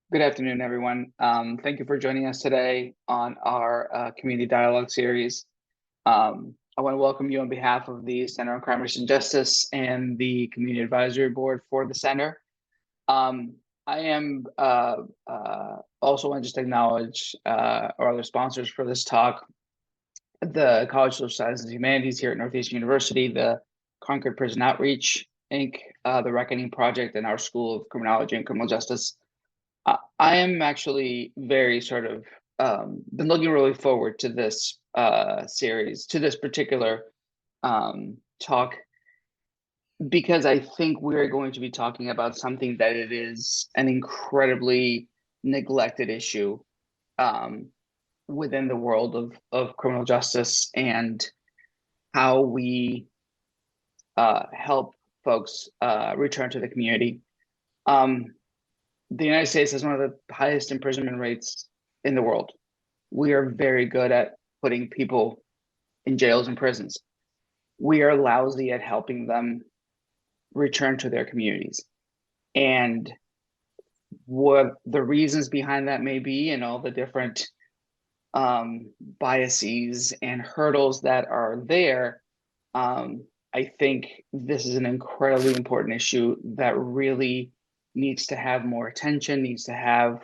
Good afternoon, everyone. Thank you for joining us today on our community dialogue series. I want to welcome you on behalf of the Center on Crime, Race, and Justice and the Community Advisory Board for the Center. I am also want to just acknowledge our other sponsors for this talk, the College of Social Sciences and Humanities here at Northeastern University, the Concord Prison Outreach, Inc., the Reckoning Project, and our School of Criminology and Criminal Justice. I am actually very been looking really forward to this series, to this particular talk, because I think we're going to be talking about something that it is an incredibly neglected issue within the world of criminal justice and how we help folks return to the community. The United States has one of the highest imprisonment rates in the world. We are very good at putting people in jails and prisons. We are lousy at helping them return to their communities. And what the reasons behind that may be, and all the different biases and hurdles that are there, I think this is an incredibly important issue that really needs to have more attention, needs to have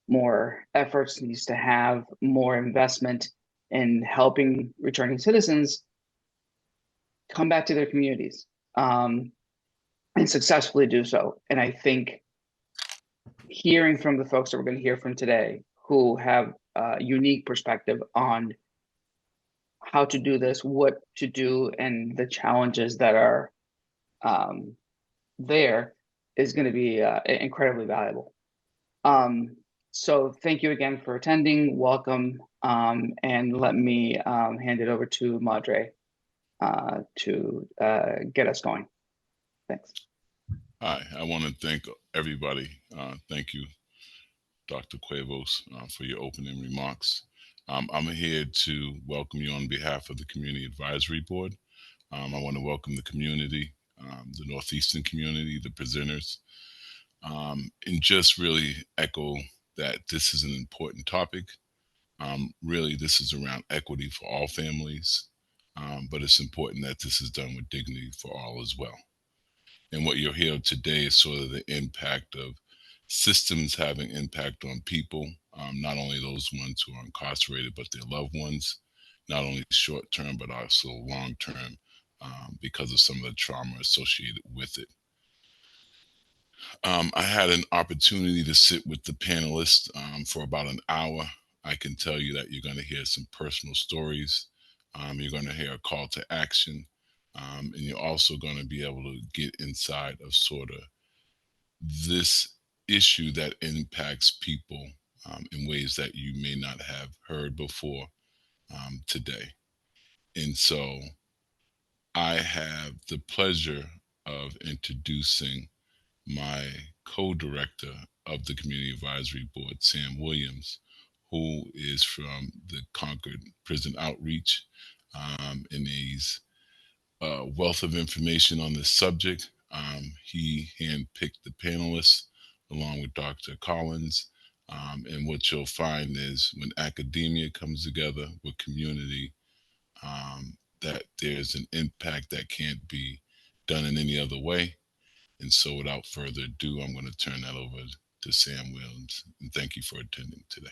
more efforts, needs to have more investment in helping returning citizens come back to their communities and successfully do so. And I think hearing from the folks that we're going to hear from today who have a unique perspective on how to do this, what to do, and the challenges that are there is going to be incredibly valuable. So thank you again for attending. Welcome. And let me hand it over to Madre to get us going. Thanks. Hi, I want to thank everybody. Thank you, Dr. Cuevas, for your opening remarks. I'm here to welcome you on behalf of the Community Advisory Board. I want to welcome the community, the Northeastern community, the presenters, and just really echo that this is an important topic. Really, this is around equity for all families, but it's important that this is done with dignity for all as well. And what you'll hear today is sort of the impact of systems having impact on people, not only those ones who are incarcerated, but their loved ones, not only short term, but also long term, because of some of the trauma associated with it. I had an opportunity to sit with the panelists for about an hour. I can tell you that you're going to hear some personal stories. You're going to hear a call to action. And you're also going to be able to get inside of sort of this issue that impacts people in ways that you may not have heard before today. And so I have the pleasure of introducing my co-director of the Community Advisory Board, Sam Williams, who is from the Concord Prison Outreach, and he's a wealth of information on this subject. He handpicked the panelists along with Dr. Collins. And what you'll find is when academia comes together with community, that there's an impact that can't be done in any other way. And so without further ado, I'm going to turn that over to Sam Williams. And thank you for attending today.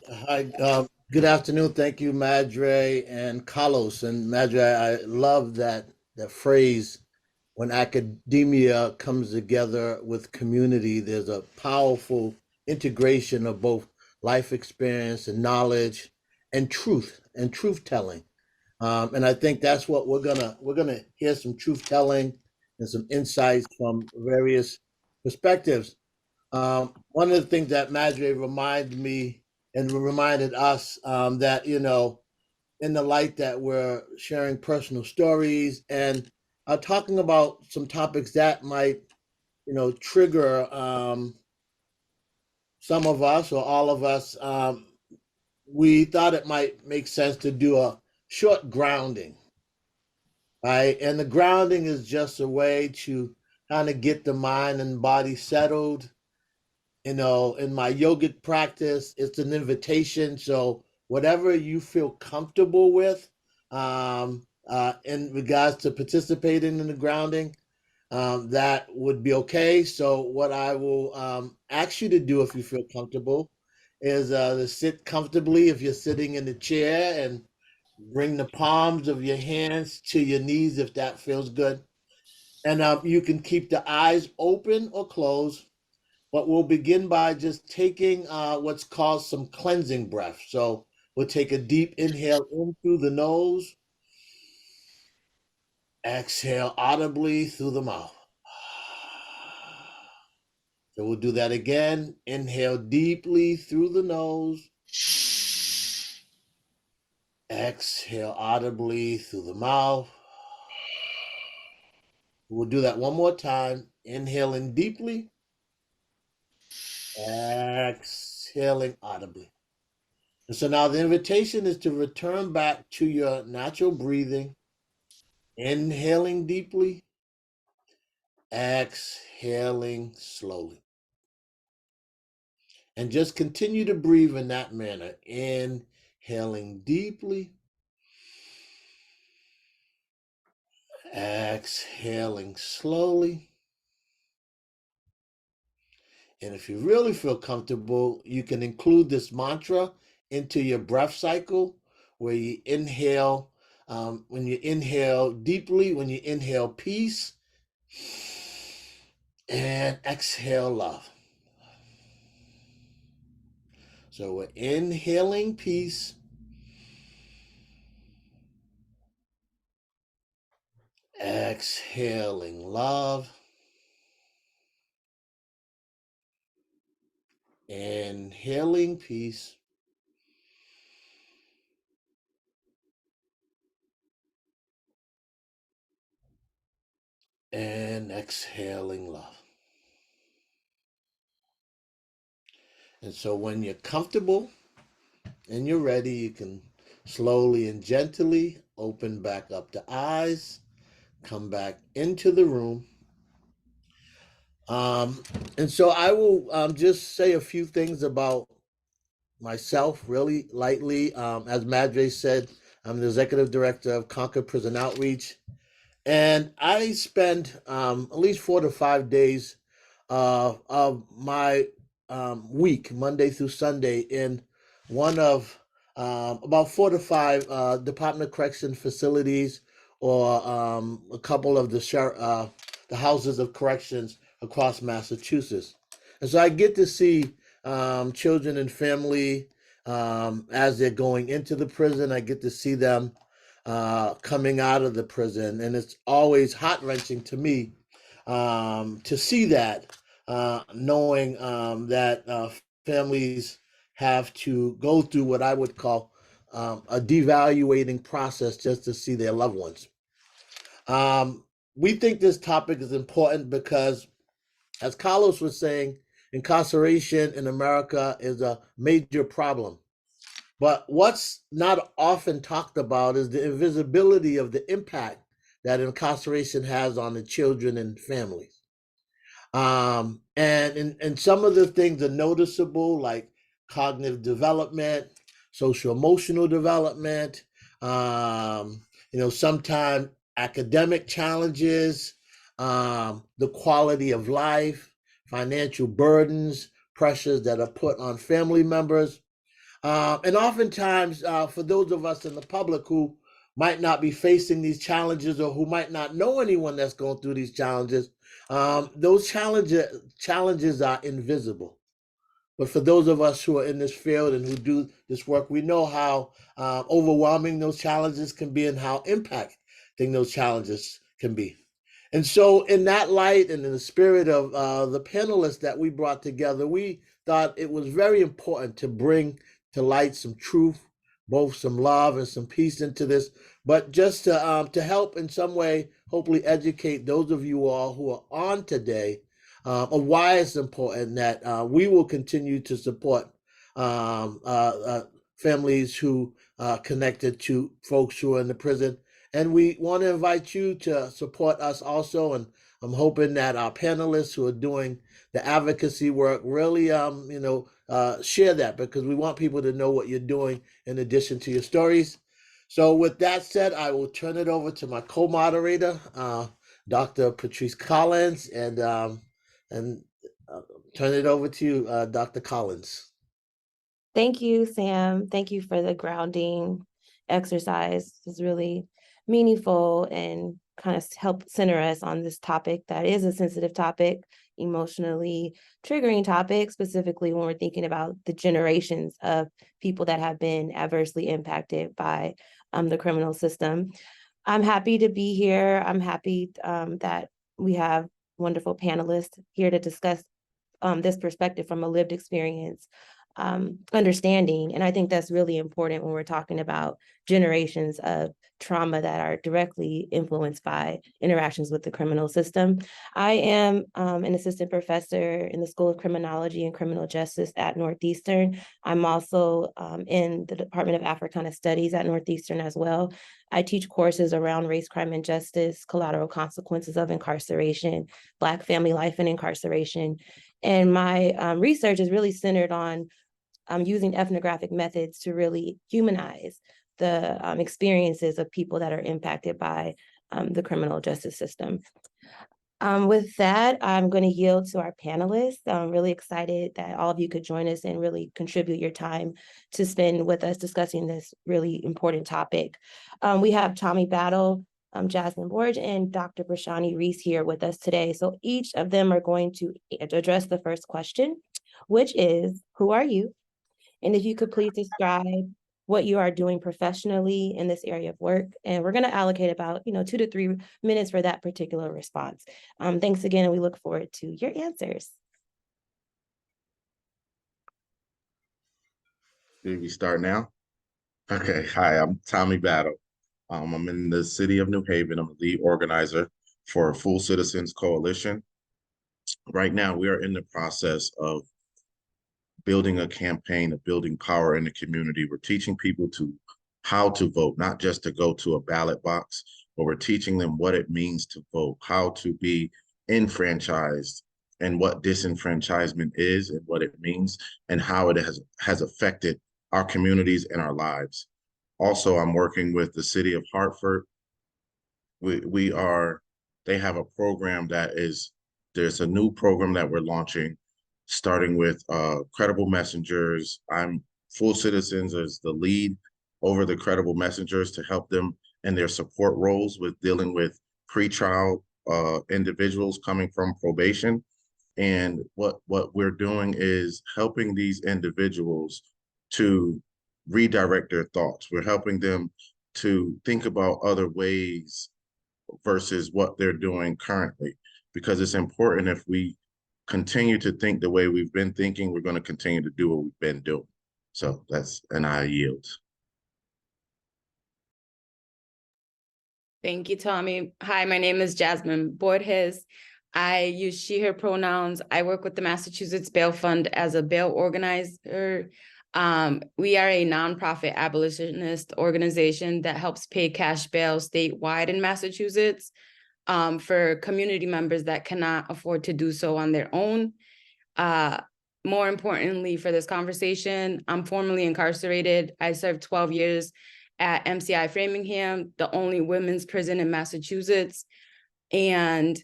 Hi, good afternoon. Thank you, Madre and Carlos. And Madre, I love that phrase, when academia comes together with community, there's a powerful integration of both life experience and knowledge and truth telling. And I think that's what we're gonna hear, some truth telling and some insights from various perspectives. One of the things that Madre reminded me and reminded us, that, in the light that we're sharing personal stories and talking about some topics that might, trigger some of us or all of us, we thought it might make sense to do a short grounding, right? And the grounding is just a way to kind of get the mind and body settled. In my yogic practice, it's an invitation. So whatever you feel comfortable with, in regards to participating in the grounding, that would be okay. So what I will ask you to do, if you feel comfortable, is to sit comfortably if you're sitting in the chair, and bring the palms of your hands to your knees if that feels good. And you can keep the eyes open or closed, but we'll begin by just taking what's called some cleansing breath. So we'll take a deep inhale in through the nose, exhale audibly through the mouth. So we'll do that again. Inhale deeply through the nose, exhale audibly through the mouth. We'll do that one more time. Inhaling deeply, exhaling audibly. And so now the invitation is to return back to your natural breathing, inhaling deeply, exhaling slowly. And just continue to breathe in that manner, inhaling deeply, exhaling slowly. And if you really feel comfortable, you can include this mantra into your breath cycle, where you inhale, when you inhale deeply, when you inhale peace, and exhale love. So we're inhaling peace, exhaling love, inhaling peace, and exhaling love. And so when you're comfortable and you're ready, you can slowly and gently open back up the eyes, come back into the room. And so I will just say a few things about myself really lightly. As Madre said, I'm the executive director of Concord Prison Outreach. And I spend at least 4 to 5 days of my week, Monday through Sunday, in one of about 4 to 5 Department of Correction facilities, or a couple of the houses of corrections across Massachusetts. And so I get to see children and family as they're going into the prison. I get to see them coming out of the prison, and it's always heart-wrenching to me to see that, knowing that families have to go through what I would call a devaluating process just to see their loved ones. We think this topic is important because, as Carlos was saying, incarceration in America is a major problem. But what's not often talked about is the invisibility of the impact that incarceration has on the children and families. And some of the things are noticeable, like cognitive development, social emotional development, sometimes academic challenges, the quality of life, financial burdens, pressures that are put on family members. And oftentimes, for those of us in the public who might not be facing these challenges, or who might not know anyone that's going through these challenges, those challenges are invisible. But for those of us who are in this field and who do this work, we know how overwhelming those challenges can be, and how impacting those challenges can be. And so in that light, and in the spirit of the panelists that we brought together, we thought it was very important to bring to light some truth, both some love and some peace into this, but just to help in some way, hopefully educate those of you all who are on today of why it's important that we will continue to support families who are connected to folks who are in the prison. And we want to invite you to support us also. And I'm hoping that our panelists who are doing the advocacy work really, share that, because we want people to know what you're doing in addition to your stories. So with that said, I will turn it over to my co-moderator, Dr. Patrice Collins, and turn it over to you, Dr. Collins. Thank you, Sam. Thank you for the grounding exercise. It's really meaningful and kind of help center us on this topic that is a sensitive topic, emotionally triggering topic, specifically when we're thinking about the generations of people that have been adversely impacted by the criminal system. I'm happy to be here. I'm happy that we have wonderful panelists here to discuss this perspective from a lived experience understanding. And I think that's really important when we're talking about generations of trauma that are directly influenced by interactions with the criminal system. I am an assistant professor in the School of Criminology and Criminal Justice at Northeastern. I'm also in the Department of Africana Studies at Northeastern as well. I teach courses around race, crime, and justice, collateral consequences of incarceration, Black family life and incarceration. And my research is really centered on using ethnographic methods to really humanize the experiences of people that are impacted by the criminal justice system. With that, I'm going to yield to our panelists. I'm really excited that all of you could join us and really contribute your time to spend with us discussing this really important topic. We have Tommy Battle, Jasmine Borge, and Dr. Brashani Reese here with us today. So each of them are going to address the first question, which is, who are you? And if you could please describe what you are doing professionally in this area of work. And we're going to allocate about 2 to 3 minutes for that particular response. Thanks again, and we look forward to your answers. Did we start now? Okay, hi, I'm Tommy Battle. I'm in the city of New Haven. I'm a lead organizer for Full Citizens Coalition. Right now, we are in the process of building a campaign of building power in the community. We're teaching people how to vote, not just to go to a ballot box, but we're teaching them what it means to vote, how to be enfranchised, and what disenfranchisement is and what it means, and how it has affected our communities and our lives. Also, I'm working with the city of Hartford. They have a program there's a new program that we're launching, starting with credible messengers. I'm Full Citizens as the lead over the credible messengers to help them in their support roles with dealing with pretrial individuals coming from probation. And what we're doing is helping these individuals to redirect their thoughts. We're helping them to think about other ways versus what they're doing currently, because it's important. If we continue to think the way we've been thinking, we're going to continue to do what we've been doing. So I yield. Thank you, Tommy. Hi, my name is Jasmine Borges. I use she, her pronouns. I work with the Massachusetts Bail Fund as a bail organizer. We are a nonprofit abolitionist organization that helps pay cash bail statewide in Massachusetts for community members that cannot afford to do so on their own. More importantly for this conversation, I'm formerly incarcerated. I served 12 years at MCI Framingham, the only women's prison in Massachusetts. And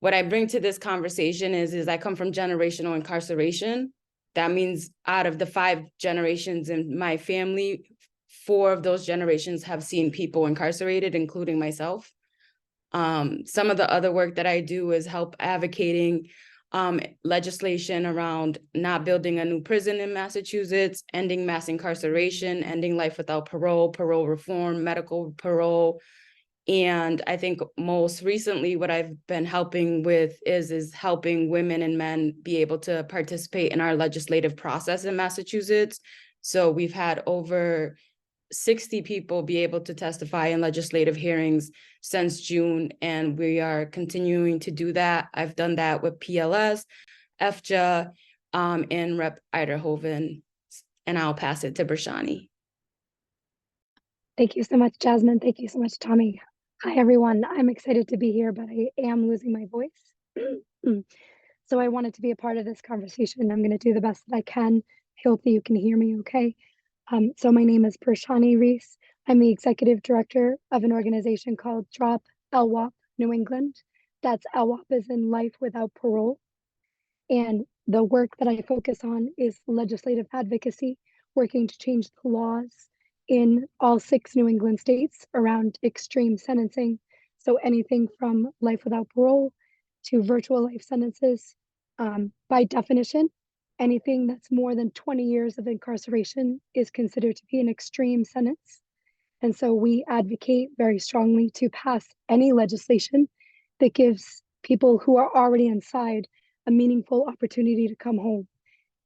what I bring to this conversation is I come from generational incarceration. That means out of the 5 generations in my family, 4 of those generations have seen people incarcerated, including myself. Some of the other work that I do is help advocating legislation around not building a new prison in Massachusetts, ending mass incarceration, ending life without parole, parole reform, medical parole. And I think most recently what I've been helping with is helping women and men be able to participate in our legislative process in Massachusetts. So we've had over 60 people be able to testify in legislative hearings since June, and we are continuing to do that. I've done that with PLS, FJA, and Rep. Eiderhoven, and I'll pass it to Brashani. Thank you so much, Jasmine. Thank you so much, Tommy. Hi, everyone. I'm excited to be here, but I am losing my voice. So I wanted to be a part of this conversation. I'm going to do the best that I can. I hope that you can hear me okay. So my name is Pershani Reese. I'm the executive director of an organization called Drop LWOP New England. That's LWOP is in Life Without Parole. And the work that I focus on is legislative advocacy, working to change the laws in all 6 New England states around extreme sentencing. So anything from life without parole to virtual life sentences. By definition, anything that's more than 20 years of incarceration is considered to be an extreme sentence. And so we advocate very strongly to pass any legislation that gives people who are already inside a meaningful opportunity to come home.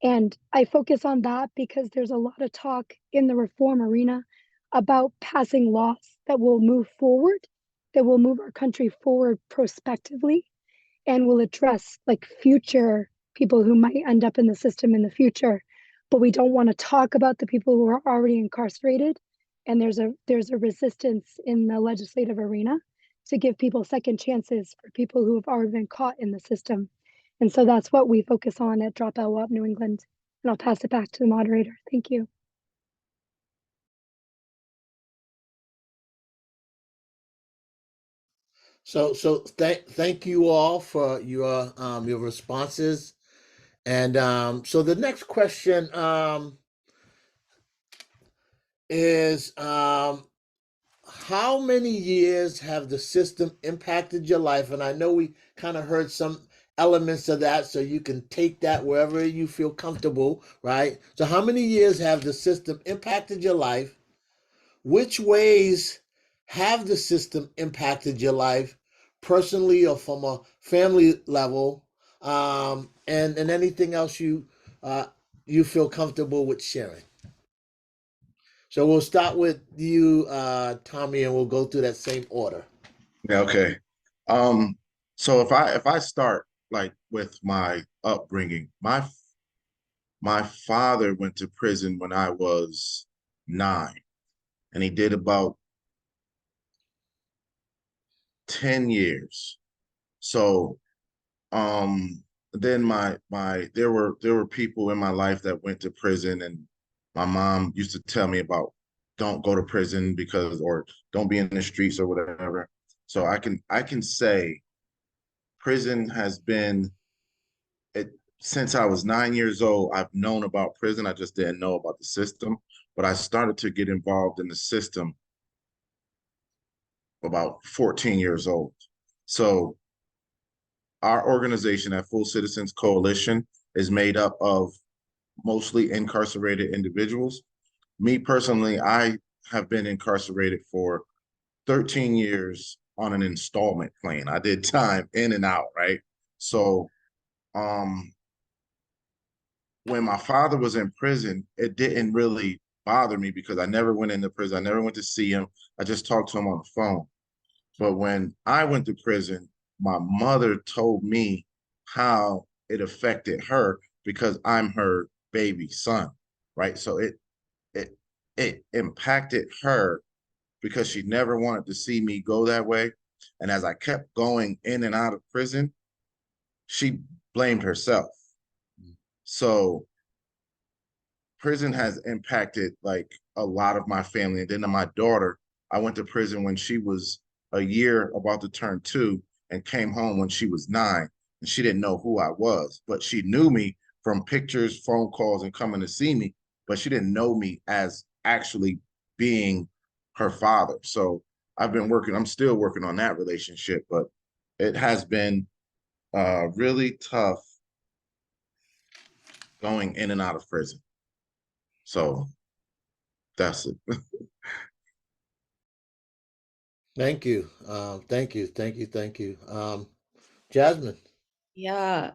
And I focus on that because there's a lot of talk in the reform arena about passing laws that will move forward, that will move our country forward prospectively, and will address like future people who might end up in the system in the future. But we don't want to talk about the people who are already incarcerated. And there's a resistance in the legislative arena to give people second chances for people who have already been caught in the system. And so that's what we focus on at Drop LWOP New England. And I'll pass it back to the moderator. Thank you. So thank you all for your responses. And so the next question is how many years have the system impacted your life? And I know we kind of heard some elements of that, so you can take that wherever you feel comfortable, right? So how many years have the system impacted your life? Which ways have the system impacted your life personally or from a family level? And anything else you feel comfortable with sharing. So we'll start with you, Tommy, and we'll go through that same order. Yeah, okay. So if I start like with my upbringing, my father went to prison when I was 9, and he did about 10 years. So then there were people in my life that went to prison, and my mom used to tell me about don't go to prison because, or don't be in the streets or whatever. So I can say prison has been it since I was 9 years old. I've known about prison. I just didn't know about the system, but I started to get involved in the system about 14 years old. So our organization at Full Citizens Coalition is made up of mostly incarcerated individuals. Me personally, I have been incarcerated for 13 years on an installment plan. I did time in and out, right? So when my father was in prison, it didn't really bother me because I never went into prison. I never went to see him. I just talked to him on the phone. But when I went to prison, my mother told me how it affected her because I'm her baby son, right? So it impacted her because she never wanted to see me go that way. And as I kept going in and out of prison, she blamed herself. So prison has impacted like a lot of my family. And then my daughter, I went to prison when she was a year, about to turn 2, and came home when she was 9. And she didn't know who I was, but she knew me from pictures, phone calls, and coming to see me. But she didn't know me as actually being her father. So I'm still working on that relationship, but it has been really tough going in and out of prison. So that's it. Thank you. Thank you. Jasmine. Yeah.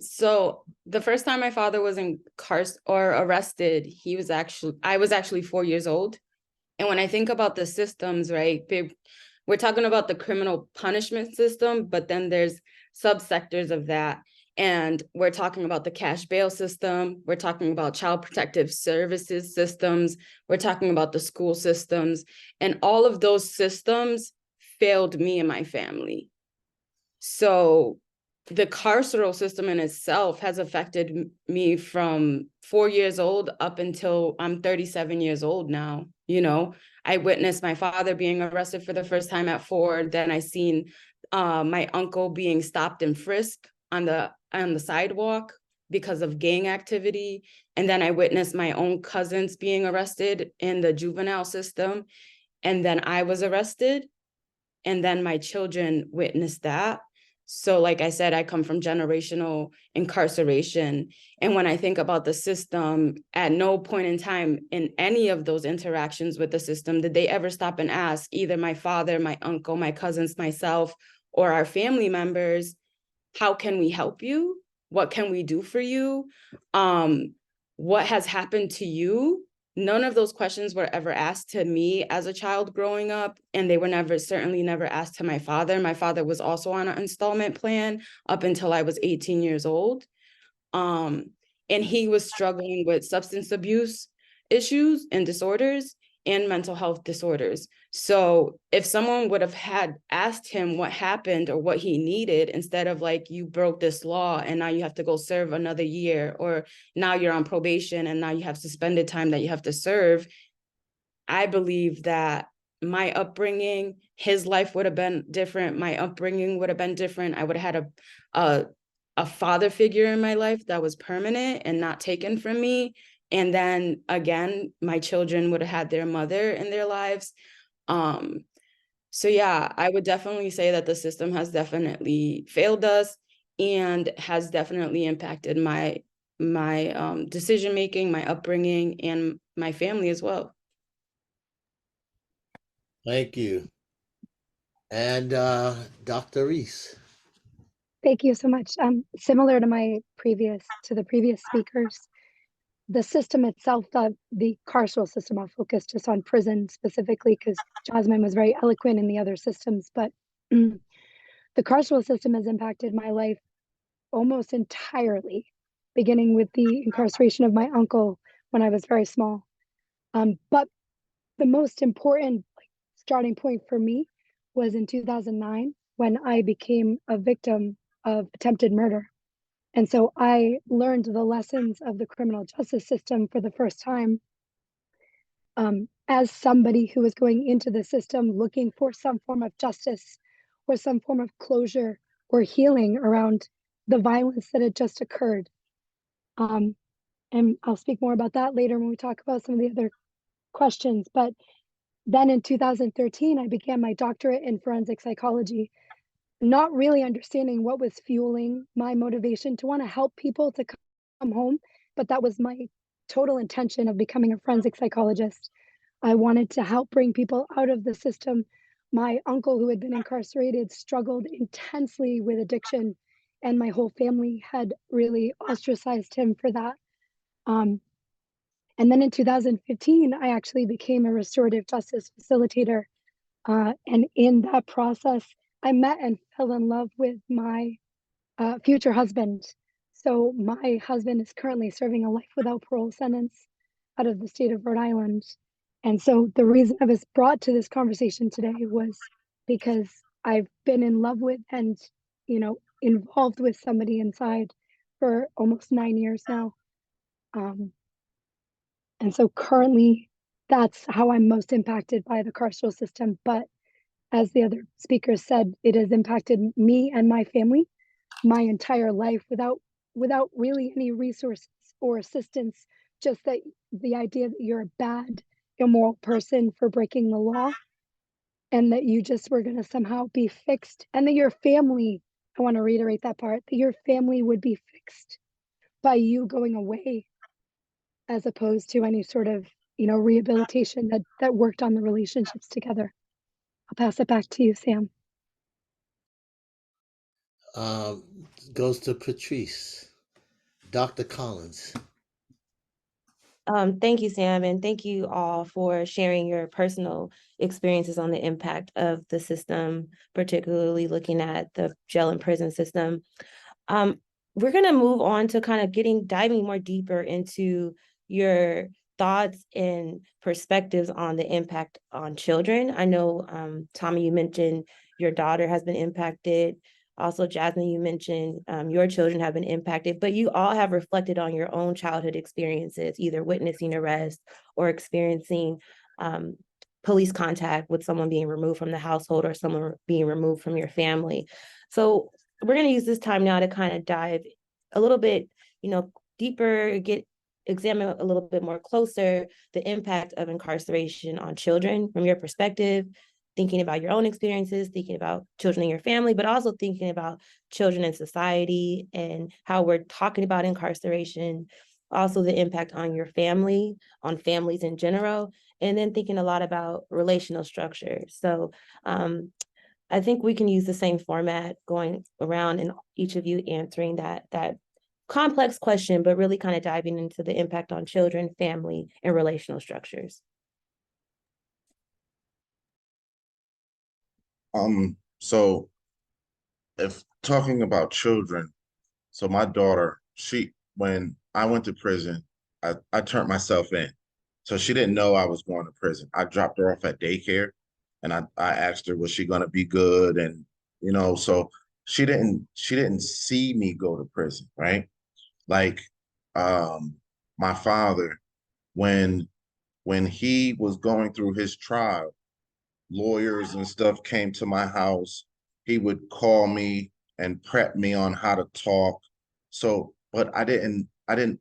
So the first time my father was arrested, I was actually 4 years old. And when I think about the systems, right, we're talking about the criminal punishment system, but then there's subsectors of that. And we're talking about the cash bail system. We're talking about child protective services systems. We're talking about the school systems. And all of those systems failed me and my family. So the carceral system in itself has affected me from 4 years old up until I'm 37 years old now. You know, I witnessed my father being arrested for the first time at 4. Then I seen my uncle being stopped and frisked on the sidewalk because of gang activity. And then I witnessed my own cousins being arrested in the juvenile system. And then I was arrested. And then my children witnessed that. So like I said, I come from generational incarceration. And when I think about the system, at no point in time in any of those interactions with the system, did they ever stop and ask either my father, my uncle, my cousins, myself, or our family members, how can we help you? What can we do for you? What has happened to you? None of those questions were ever asked to me as a child growing up, and they were certainly never asked to my father. My father was also on an installment plan up until I was 18 years old. And he was struggling with substance abuse issues and disorders and mental health disorders. So if someone would have had asked him what happened or what he needed, instead of like, you broke this law and now you have to go serve another year, or now you're on probation and now you have suspended time that you have to serve, I believe that my upbringing, his life would have been different. My upbringing would have been different. I would have had a father figure in my life that was permanent and not taken from me. And then again, my children would have had their mother in their lives. So yeah, I would definitely say that the system has definitely failed us and has definitely impacted my decision making, my upbringing, and my family as well. Thank you. And Dr. Reese. Thank you so much. Similar to the previous speakers, the system itself, the carceral system, I'll focus just on prison specifically because Jasmine was very eloquent in the other systems, but the carceral system has impacted my life almost entirely, beginning with the incarceration of my uncle when I was very small. But the most important starting point for me was in 2009 when I became a victim of attempted murder. And so I learned the lessons of the criminal justice system for the first time as somebody who was going into the system looking for some form of justice or some form of closure or healing around the violence that had just occurred. And I'll speak more about that later when we talk about some of the other questions. But then in 2013, I began my doctorate in forensic psychology, not really understanding what was fueling my motivation to want to help people to come home. But that was my total intention of becoming a forensic psychologist. I wanted to help bring people out of the system. My uncle, who had been incarcerated, struggled intensely with addiction, and my whole family had really ostracized him for that. And then in 2015, I actually became a restorative justice facilitator. And in that process, I met and fell in love with my future husband. So my husband is currently serving a life without parole sentence out of the state of Rhode Island. And so the reason I was brought to this conversation today was because I've been in love with and, involved with somebody inside for almost 9 years now. And so currently, that's how I'm most impacted by the carceral system. But as the other speakers said, it has impacted me and my family my entire life without really any resources or assistance. Just that the idea that you're a bad, immoral person for breaking the law, and that you just were going to somehow be fixed, and that your family, I want to reiterate that part, that your family would be fixed by you going away, as opposed to any sort of rehabilitation that worked on the relationships together. I'll pass it back to you, Sam. Goes to Patrice. Dr. Collins. Thank you, Sam, and thank you all for sharing your personal experiences on the impact of the system, particularly looking at the jail and prison system. We're going to move on to kind of diving more deeper into your thoughts and perspectives on the impact on children. I know, Tommy, you mentioned your daughter has been impacted. Also, Jasmine, you mentioned your children have been impacted, but you all have reflected on your own childhood experiences, either witnessing arrest or experiencing police contact with someone being removed from the household or someone being removed from your family. So we're going to use this time now to kind of dive a little bit, deeper, examine a little bit more closer the impact of incarceration on children from your perspective, thinking about your own experiences, thinking about children in your family, but also thinking about children in society and how we're talking about incarceration, also the impact on your family, on families in general, and then thinking a lot about relational structure. So I think we can use the same format going around and each of you answering that complex question, but really kind of diving into the impact on children, family, and relational structures. So if talking about children, so my daughter, when I went to prison, I turned myself in. So she didn't know I was going to prison. I dropped her off at daycare and I asked her, was she going to be good? And, so she didn't see me go to prison, right? Like, my father, when he was going through his trial, lawyers and stuff came to my house. He would call me and prep me on how to talk. So, but I didn't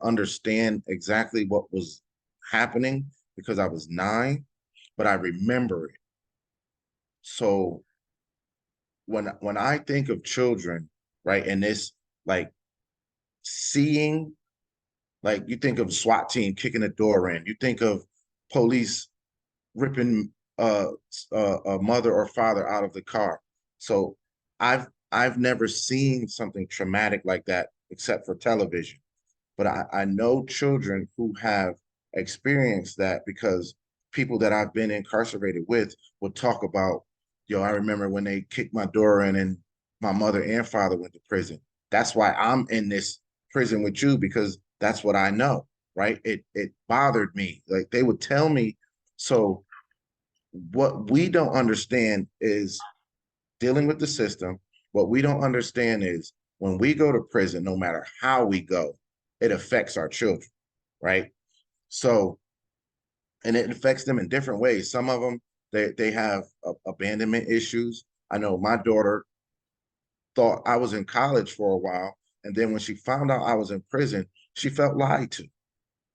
understand exactly what was happening because I was 9, but I remember it. So when I think of children, right, and this, like, seeing, like, you think of SWAT team kicking a door in, you think of police ripping a mother or father out of the car. So I've never seen something traumatic like that except for television. But I know children who have experienced that because people that I've been incarcerated with would talk about, I remember when they kicked my door in and my mother and father went to prison. That's why I'm in this prison with you, because that's what I know, right? It bothered me. Like, they would tell me. So what we don't understand is dealing with the system. What we don't understand is when we go to prison, no matter how we go, it affects our children, right? So, and it affects them in different ways. Some of them, they have abandonment issues. I know my daughter thought I was in college for a while, and then when she found out I was in prison, she felt lied to.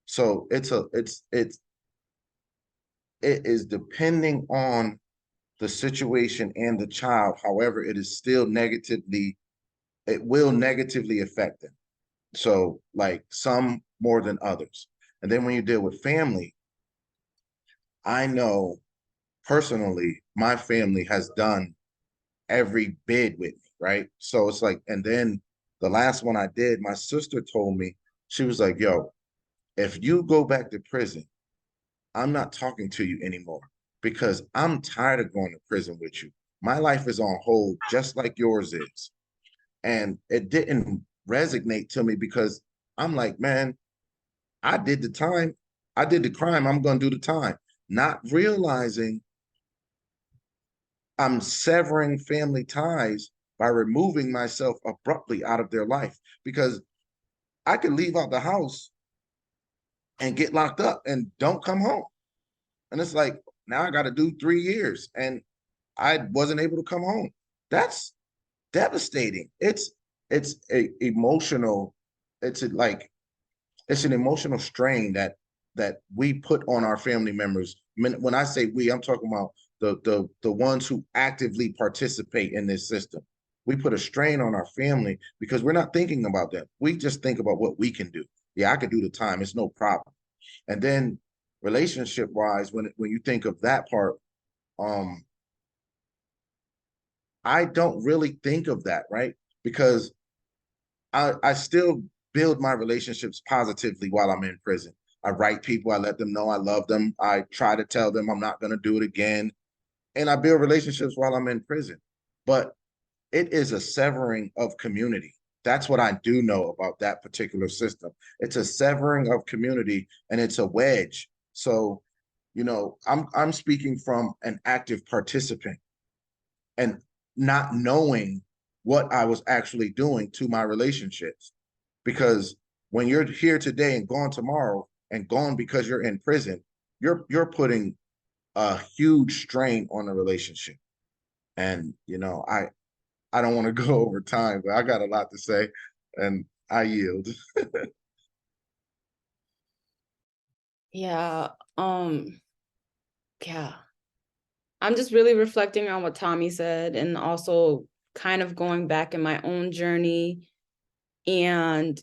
So it is depending on the situation and the child. However, it will negatively affect them. So, like, some more than others. And then when you deal with family, I know personally, my family has done every bid with me, right? So it's like, and then the last one I did, my sister told me, she was like, yo, if you go back to prison, I'm not talking to you anymore because I'm tired of going to prison with you. My life is on hold just like yours is. And it didn't resonate to me because I'm like, man, I did the time. I did the crime. I'm going to do the time. Not realizing I'm severing family ties by removing myself abruptly out of their life, because I could leave out the house and get locked up and don't come home. And it's like, now I got to do 3 years and I wasn't able to come home. That's devastating. It's a emotional, it's an emotional strain that we put on our family members. When I say we, I'm talking about the ones who actively participate in this system. We put a strain on our family because we're not thinking about them. We just think about what we can do. Yeah, I could do the time. It's no problem. And then relationship wise, when you think of that part, I don't really think of that, right? Because I still build my relationships positively while I'm in prison. I write people, I let them know I love them. I try to tell them I'm not going to do it again. And I build relationships while I'm in prison. But it is a severing of community. That's what I do know about that particular system. It's a severing of community, and it's a wedge So, I'm speaking from an active participant and not knowing what I was actually doing to my relationships. Because when you're here today and gone tomorrow and gone because you're in prison, you're putting a huge strain on the relationship. And I don't want to go over time, but I got a lot to say and I yield. Yeah. Yeah. I'm just really reflecting on what Tommy said and also kind of going back in my own journey. And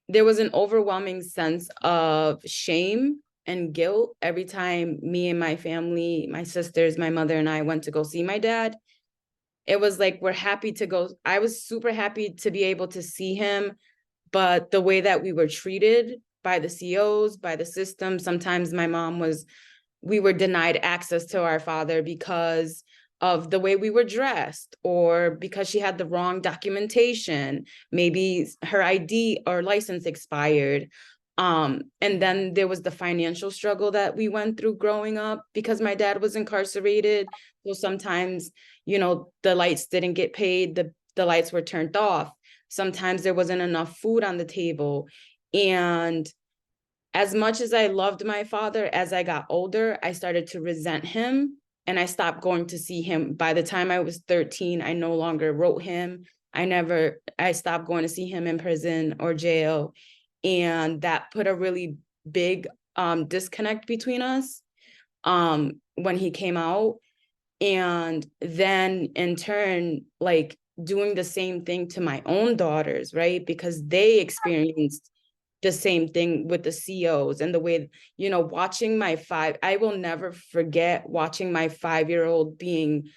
there was an overwhelming sense of shame and guilt every time me and my family, my sisters, my mother and I went to go see my dad. It was like, we're happy to go. I was super happy to be able to see him, but the way that we were treated by the COs, by the system, sometimes we were denied access to our father because of the way we were dressed, or because she had the wrong documentation. Maybe her ID or license expired. And then there was the financial struggle that we went through growing up because my dad was incarcerated. So sometimes, the lights didn't get paid, the lights were turned off. Sometimes there wasn't enough food on the table. And as much as I loved my father, as I got older, I started to resent him and I stopped going to see him. By the time I was 13, I no longer wrote him. I stopped going to see him in prison or jail. And that put a really big disconnect between us when he came out. And then in turn, like doing the same thing to my own daughters, right? Because they experienced the same thing with the COs and the way, watching I will never forget watching my 5-year-old being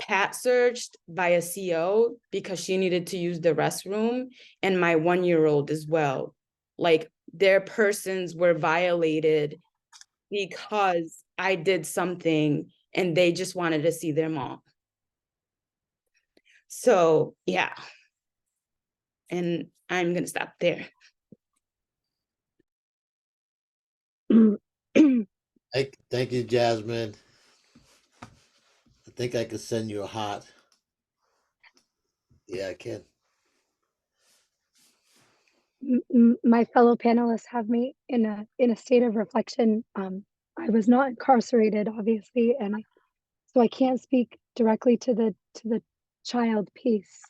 pat searched by a CO because she needed to use the restroom, and my 1-year-old as well. Like their persons were violated because I did something and they just wanted to see their mom. So yeah. And I'm gonna stop there. Thank you, Jasmine. I think I could send you a heart. Yeah, I can. My fellow panelists have me in a state of reflection. I was not incarcerated, obviously, so I can't speak directly to the child piece.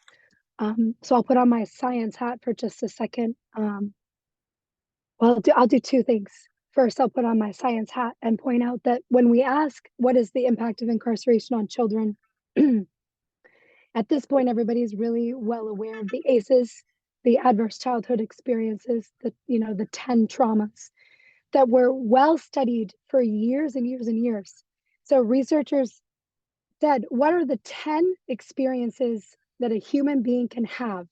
So I'll put on my science hat for just a second. Well, I'll do two things. First, I'll put on my science hat and point out that when we ask what is the impact of incarceration on children, at this point, everybody's really well aware of the ACEs, the adverse childhood experiences, the 10 traumas that were well studied for years and years and years. So researchers said, what are the 10 experiences that a human being can have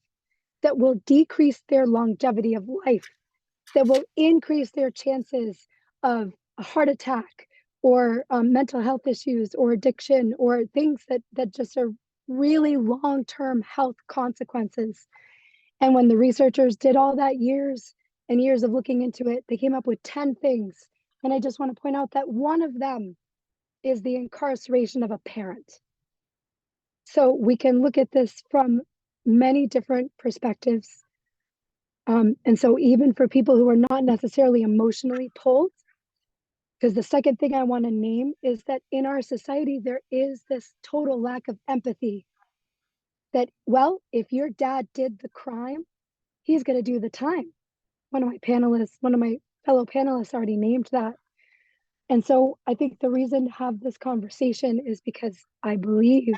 that will decrease their longevity of life, that will increase their chances of a heart attack or mental health issues or addiction or things that just are really long-term health consequences. And when the researchers did all that years and years of looking into it, they came up with 10 things. And I just want to point out that one of them is the incarceration of a parent. So we can look at this from many different perspectives. And so even for people who are not necessarily emotionally pulled, because the second thing I want to name is that in our society, there is this total lack of empathy that, well, if your dad did the crime, he's going to do the time. One of my fellow panelists already named that. And so I think the reason to have this conversation is because I believe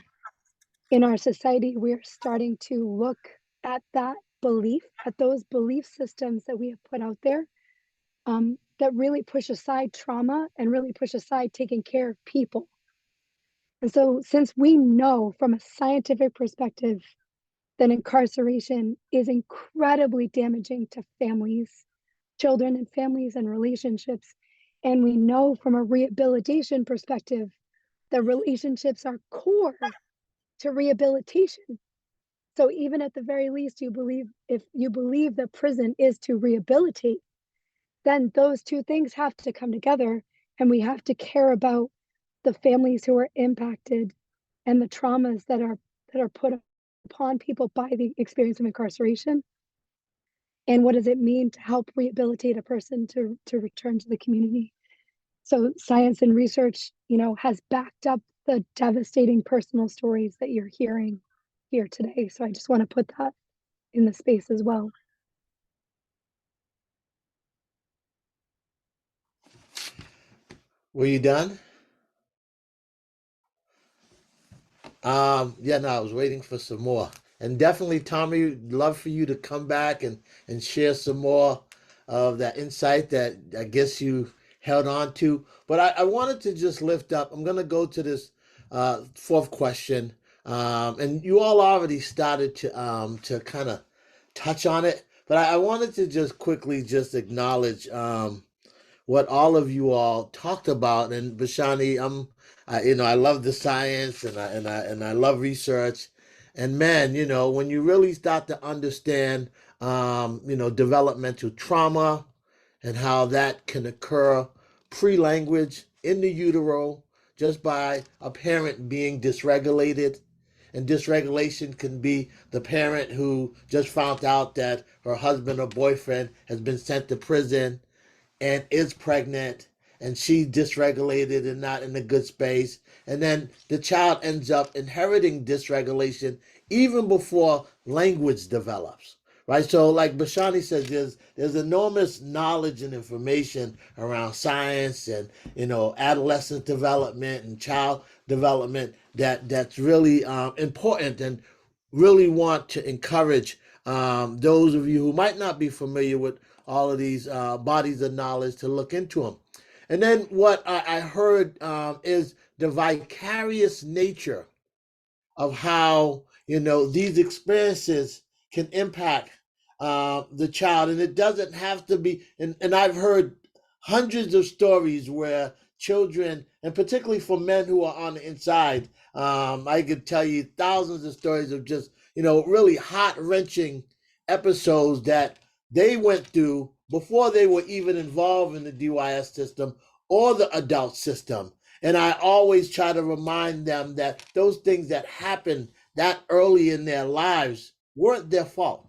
in our society, we're starting to look at that belief, at those belief systems that we have put out there that really push aside trauma and really push aside taking care of people. And so since we know from a scientific perspective that incarceration is incredibly damaging to families, children and families and relationships, and we know from a rehabilitation perspective that relationships are core to rehabilitation. So even at the very least, if you believe that prison is to rehabilitate, then those two things have to come together, and we have to care about the families who are impacted and the traumas that are put upon people by the experience of incarceration. And what does it mean to help rehabilitate a person to return to the community? So science and research, has backed up the devastating personal stories that you're hearing here today. So I just want to put that in the space as well. Were you done? Yeah, no, I was waiting for some more. And definitely, Tommy, love for you to come back and share some more of that insight that I guess you held on to. But I wanted to just lift up, I'm going to go to this fourth question. And you all already started to kind of touch on it. But I wanted to just quickly just acknowledge what all of you all talked about. And Bashani, I love the science and I love research. And man, when you really start to understand, developmental trauma and how that can occur pre-language in the utero just by a parent being dysregulated. And dysregulation can be the parent who just found out that her husband or boyfriend has been sent to prison and is pregnant and she's dysregulated and not in a good space. And then the child ends up inheriting dysregulation even before language develops. Right. So like Bashani says, there's enormous knowledge and information around science and adolescent development and child development that's really important, and really want to encourage those of you who might not be familiar with all of these bodies of knowledge to look into them. And then what I heard is the vicarious nature of how these experiences can impact the child, and it doesn't have to be. And I've heard hundreds of stories where children, and particularly for men who are on the inside, I could tell you thousands of stories of just really heart wrenching episodes that they went through before they were even involved in the DYS system or the adult system. And I always try to remind them that those things that happened that early in their lives weren't their fault,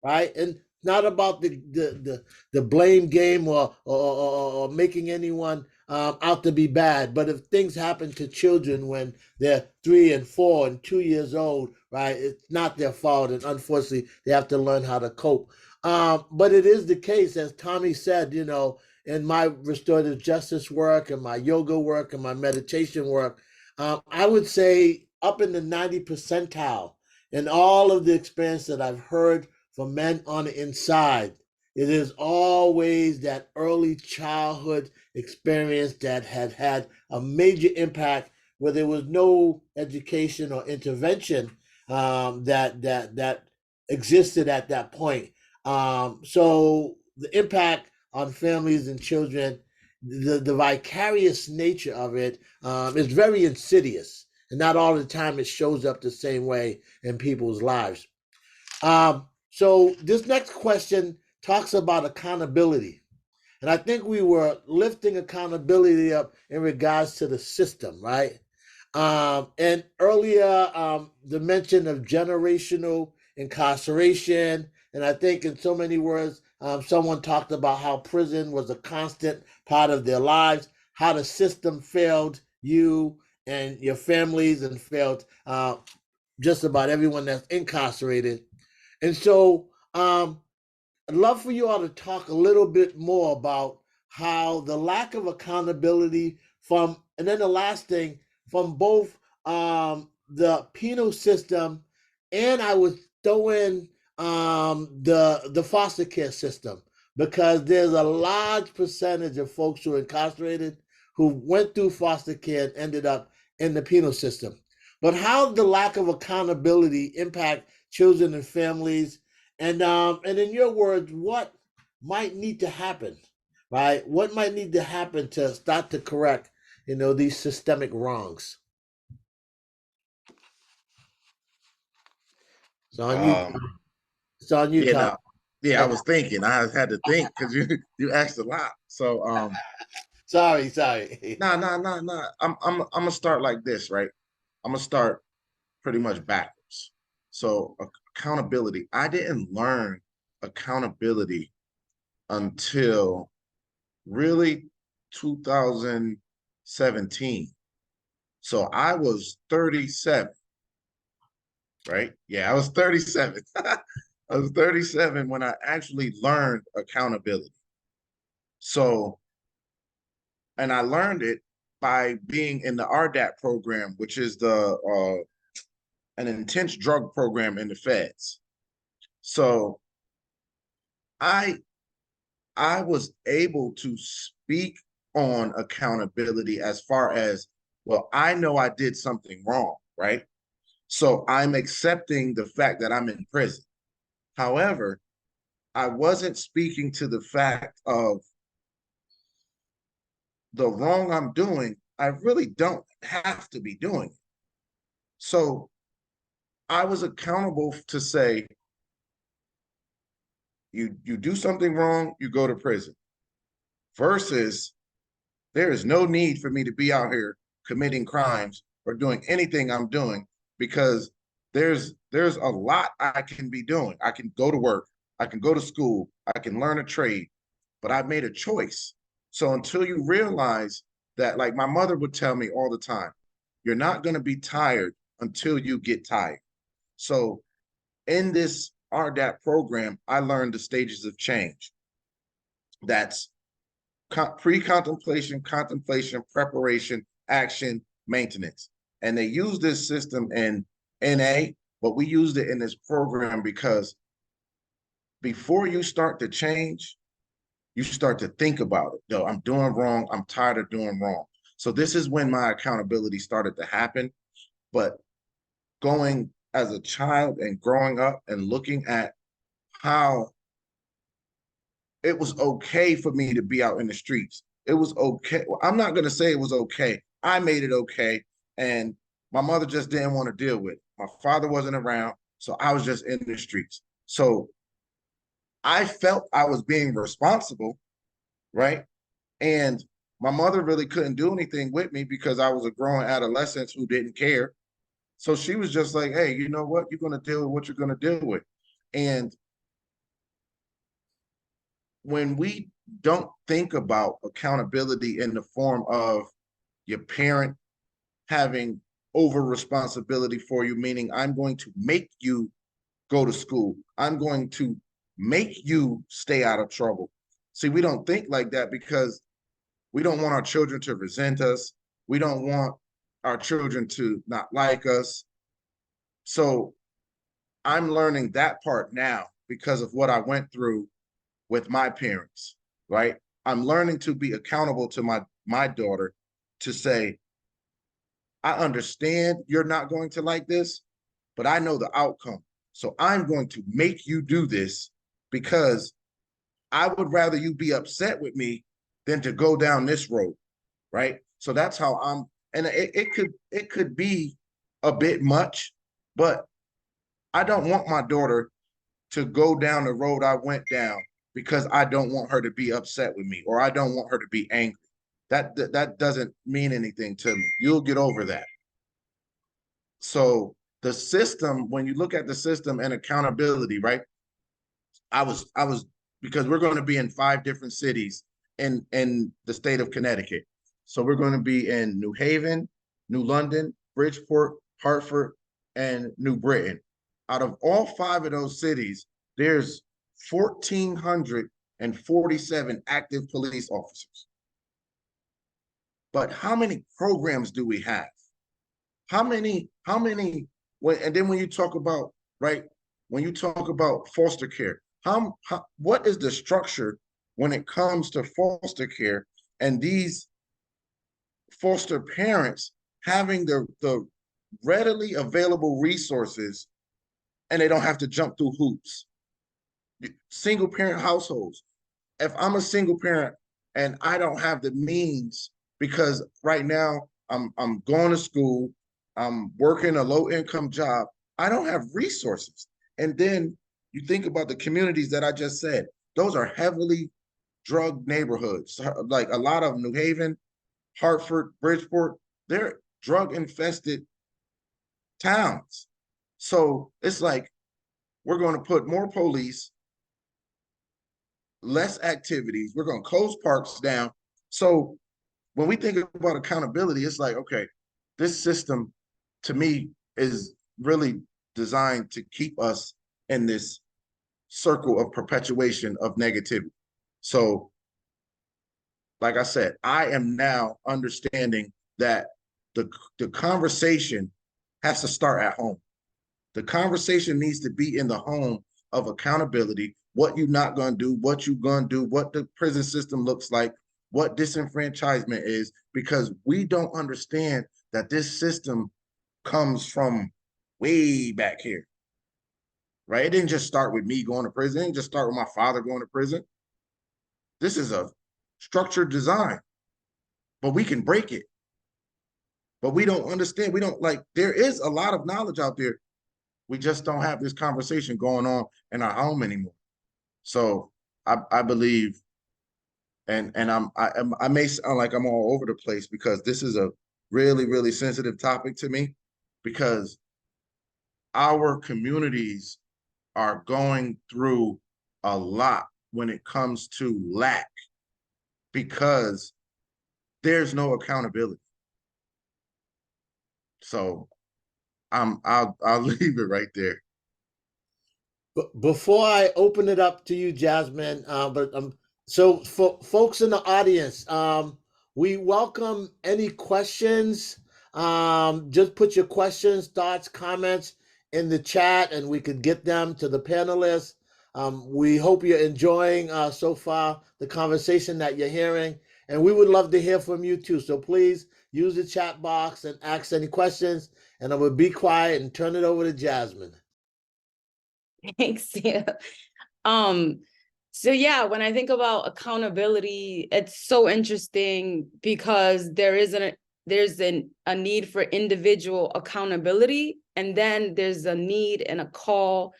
right? And not about the blame game or making anyone out to be bad. But if things happen to children when they're 3 and 4 and 2 years old, right, it's not their fault, and unfortunately they have to learn how to cope. But it is the case, as Tommy said, in my restorative justice work and my yoga work and my meditation work, I would say up in the 90 percentile in all of the experience that I've heard from men on the inside. It is always that early childhood experience that had a major impact where there was no education or intervention that existed at that point. So the impact on families and children, the vicarious nature of it is very insidious, and not all the time it shows up the same way in people's lives. So this next question talks about accountability. And I think we were lifting accountability up in regards to the system, right? And earlier, the mention of generational incarceration. And I think in so many words, someone talked about how prison was a constant part of their lives, how the system failed you and your families and failed just about everyone that's incarcerated. And so I'd love for you all to talk a little bit more about how the lack of accountability and then the last thing, from both the penal system, and I would throw in the foster care system, because there's a large percentage of folks who are incarcerated who went through foster care and ended up in the penal system. But how the lack of accountability impact children and families, and in your words, what might need to happen, right? What might need to happen to start to correct, these systemic wrongs? It's on you. It's on you, Yeah, Tom. no, Yeah, I was thinking. I had to think because you asked a lot. So Sorry. nah. I'm gonna start like this, right? I'm gonna start pretty much backwards. So accountability. I didn't learn accountability until really 2017. So I was 37, right? Yeah, I was 37. I was 37 when I actually learned accountability. So, and I learned it by being in the RDAP program, which is the an intense drug program in the feds. So I I was able to speak on accountability as far as, well, I know I did something wrong, right? So I'm accepting the fact that I'm in prison. However, I wasn't speaking to the fact of the wrong I'm doing. I really don't have to be doing it. So I was accountable to say, you do something wrong, you go to prison. Versus there is no need for me to be out here committing crimes or doing anything I'm doing, because there's a lot I can be doing. I can go to work, I can go to school, I can learn a trade, but I've made a choice. So until you realize that, like my mother would tell me all the time, you're not going to be tired until you get tired. So in this RDAP program, I learned the stages of change. That's pre-contemplation, contemplation, preparation, action, maintenance. And they use this system in NA, but we used it in this program because before you start to change, you start to think about it. Yo, I'm doing wrong. I'm tired of doing wrong. So this is when my accountability started to happen. But going as a child and growing up and looking at how it was okay for me to be out in the streets. It was okay. Well, I'm not going to say it was okay. I made it okay. And my mother just didn't want to deal with it. My father wasn't around. So I was just in the streets. So I felt I was being responsible, right? And my mother really couldn't do anything with me because I was a growing adolescent who didn't care. So she was just like, hey, you know what? You're going to deal with what you're going to deal with. And when we don't think about accountability in the form of your parent having over responsibility for you, meaning I'm going to make you go to school, I'm going to make you stay out of trouble. See, we don't think like that because we don't want our children to resent us. We don't want our children to not like us. So I'm learning that part now because of what I went through with my parents, right? I'm learning to be accountable to my daughter, to say, I understand you're not going to like this, but I know the outcome. So I'm going to make you do this because I would rather you be upset with me than to go down this road, right? So that's how I'm, and it could be a bit much, but I don't want my daughter to go down the road I went down because I don't want her to be upset with me or I don't want her to be angry. That doesn't mean anything to me. You'll get over that. So the system, when you look at the system and accountability, right? I was because we're going to be in 5 different cities in the state of Connecticut. So we're going to be in New Haven, New London, Bridgeport, Hartford, and New Britain. Out of all 5 of those cities, there's 1,447 active police officers. But how many programs do we have? How many, and then when you talk about, right, when you talk about foster care, what is the structure when it comes to foster care and these foster parents having the readily available resources and they don't have to jump through hoops? Single parent households. If I'm a single parent and I don't have the means, because right now I'm going to school, I'm working a low income job, I don't have resources. And then You think about the communities that I just said, those are heavily drug neighborhoods. Like a lot of New Haven, Hartford, Bridgeport, they're drug infested towns. So it's like, we're going to put more police, less activities. We're going to close parks down. So when we think about accountability, it's like, okay, this system to me is really designed to keep us in this circle of perpetuation of negativity. So, like I said, I am now understanding that the conversation has to start at home. The conversation needs to be in the home of accountability, what you're not going to do, what you're going to do, what the prison system looks like, what disenfranchisement is, because we don't understand that this system comes from way back here, right? It didn't just start with me going to prison. It didn't just start with my father going to prison. This is a structured design, but we can break it. But we don't understand. We don't like, there is a lot of knowledge out there. We just don't have this conversation going on in our home anymore. So I believe, and I may sound like I'm all over the place because this is a really, really sensitive topic to me, because our communities are going through a lot when it comes to lack, because there's no accountability. So I'll leave it right there. Before I open it up to you, Jasmine, so for folks in the audience, we welcome any questions. Just put your questions, thoughts, comments in the chat, and we could get them to the panelists. We hope you're enjoying so far the conversation that you're hearing, and we would love to hear from you too. So please use the chat box and ask any questions, and I will be quiet and turn it over to Jasmine. Thanks. Yeah. So yeah, when I think about accountability, it's so interesting because there's a need for individual accountability, and then there's a need and a call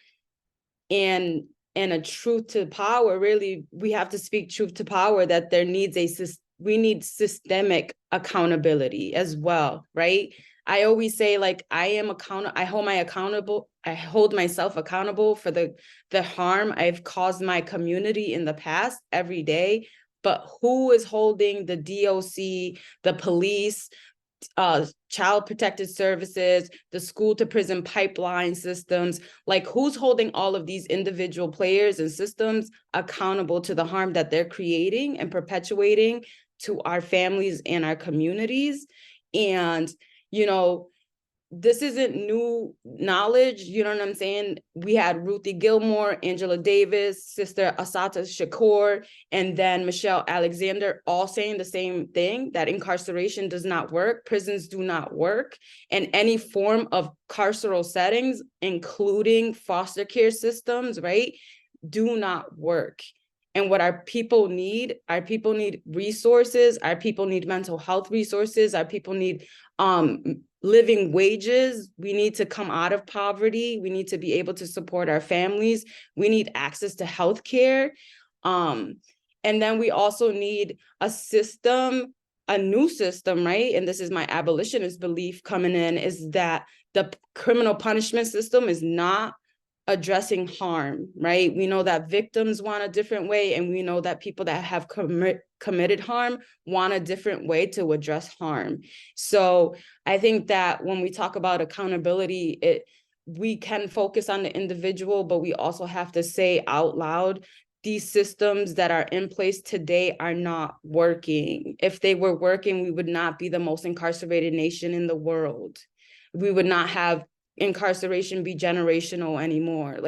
and a truth to power. Really, we have to speak truth to power, that we need systemic accountability as well, right? I always say, like, I hold myself accountable for the harm I've caused my community in the past every day. But who is holding the DOC, the police, child protective services, the school to prison pipeline systems? Like, who's holding all of these individual players and systems accountable to the harm that they're creating and perpetuating to our families and our communities? And this isn't new knowledge, you know what I'm saying? We had Ruthie Gilmore, Angela Davis, Sister Assata Shakur, and then Michelle Alexander all saying the same thing, that incarceration does not work, prisons do not work, and any form of carceral settings, including foster care systems, right, do not work. And what our people need resources, our people need mental health resources, our people need living wages. We need to come out of poverty. We need to be able to support our families. We need access to healthcare. And then we also need a new system, right? And this is my abolitionist belief coming in, is that the criminal punishment system is not addressing harm, right? We know that victims want a different way, and we know that people that have committed harm want a different way to address harm. So I think that when we talk about accountability, we can focus on the individual, but we also have to say out loud, these systems that are in place today are not working. If they were working, we would not be the most incarcerated nation in the world. We would not have incarceration be generational anymore.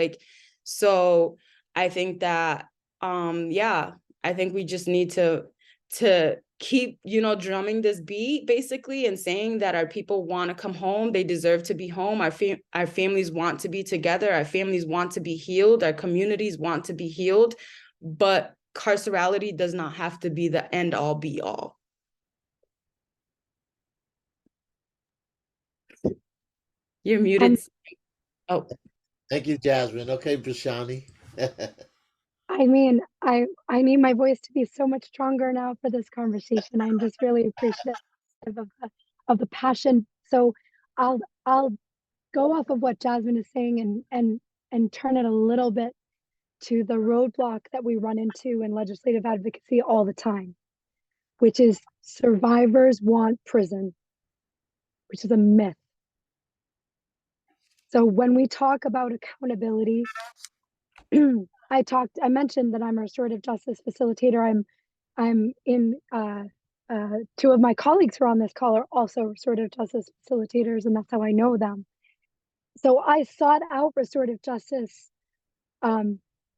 So I think that I think we just need to keep drumming this beat, basically, and saying that our people want to come home. They deserve to be home. Our families want to be together. Our families want to be healed. Our communities want to be healed. But carcerality does not have to be the end all be all. You're muted. Oh. Thank you, Jasmine. Okay, Prashani. I mean, I need my voice to be so much stronger now for this conversation. I'm just really appreciative of the passion. So I'll go off of what Jasmine is saying and turn it a little bit to the roadblock that we run into in legislative advocacy all the time, which is survivors want prison, which is a myth. So when we talk about accountability, I mentioned that I'm a restorative justice facilitator. I'm in two of my colleagues who are on this call are also restorative justice facilitators, and that's how I know them. So I sought out restorative justice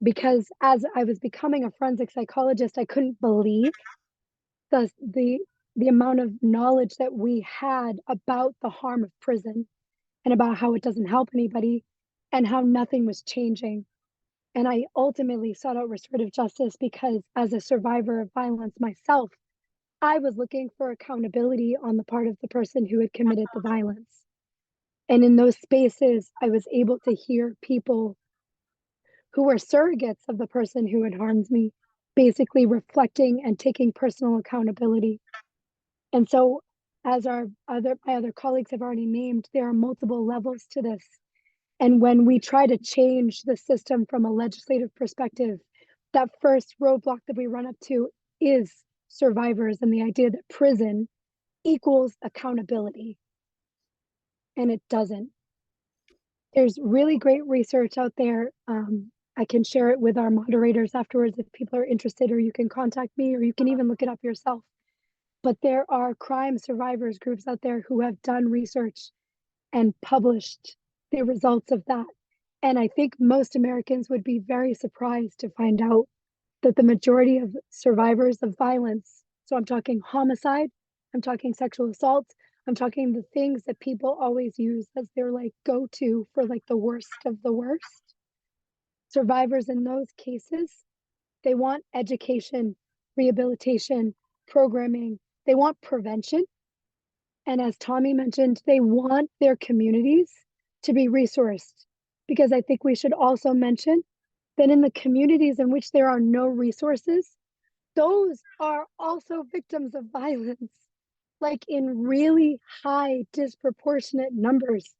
because as I was becoming a forensic psychologist, I couldn't believe the amount of knowledge that we had about the harm of prison and about how it doesn't help anybody and how nothing was changing. And I ultimately sought out restorative justice because as a survivor of violence myself, I was looking for accountability on the part of the person who had committed the violence. And in those spaces, I was able to hear people who were surrogates of the person who had harmed me, basically reflecting and taking personal accountability. And so, as my other colleagues have already named, there are multiple levels to this. And when we try to change the system from a legislative perspective, that first roadblock that we run up to is survivors and the idea that prison equals accountability. And it doesn't. There's really great research out there. I can share it with our moderators afterwards if people are interested, or you can contact me, or you can even look it up yourself. But there are crime survivors groups out there who have done research and published the results of that. And I think most Americans would be very surprised to find out that the majority of survivors of violence, so I'm talking homicide, I'm talking sexual assault, I'm talking the things that people always use as their like go-to for like the worst of the worst. Survivors in those cases, they want education, rehabilitation, programming, they want prevention. And as Tommy mentioned, they want their communities to be resourced. Because I think we should also mention that in the communities in which there are no resources, those are also victims of violence, like in really high disproportionate numbers.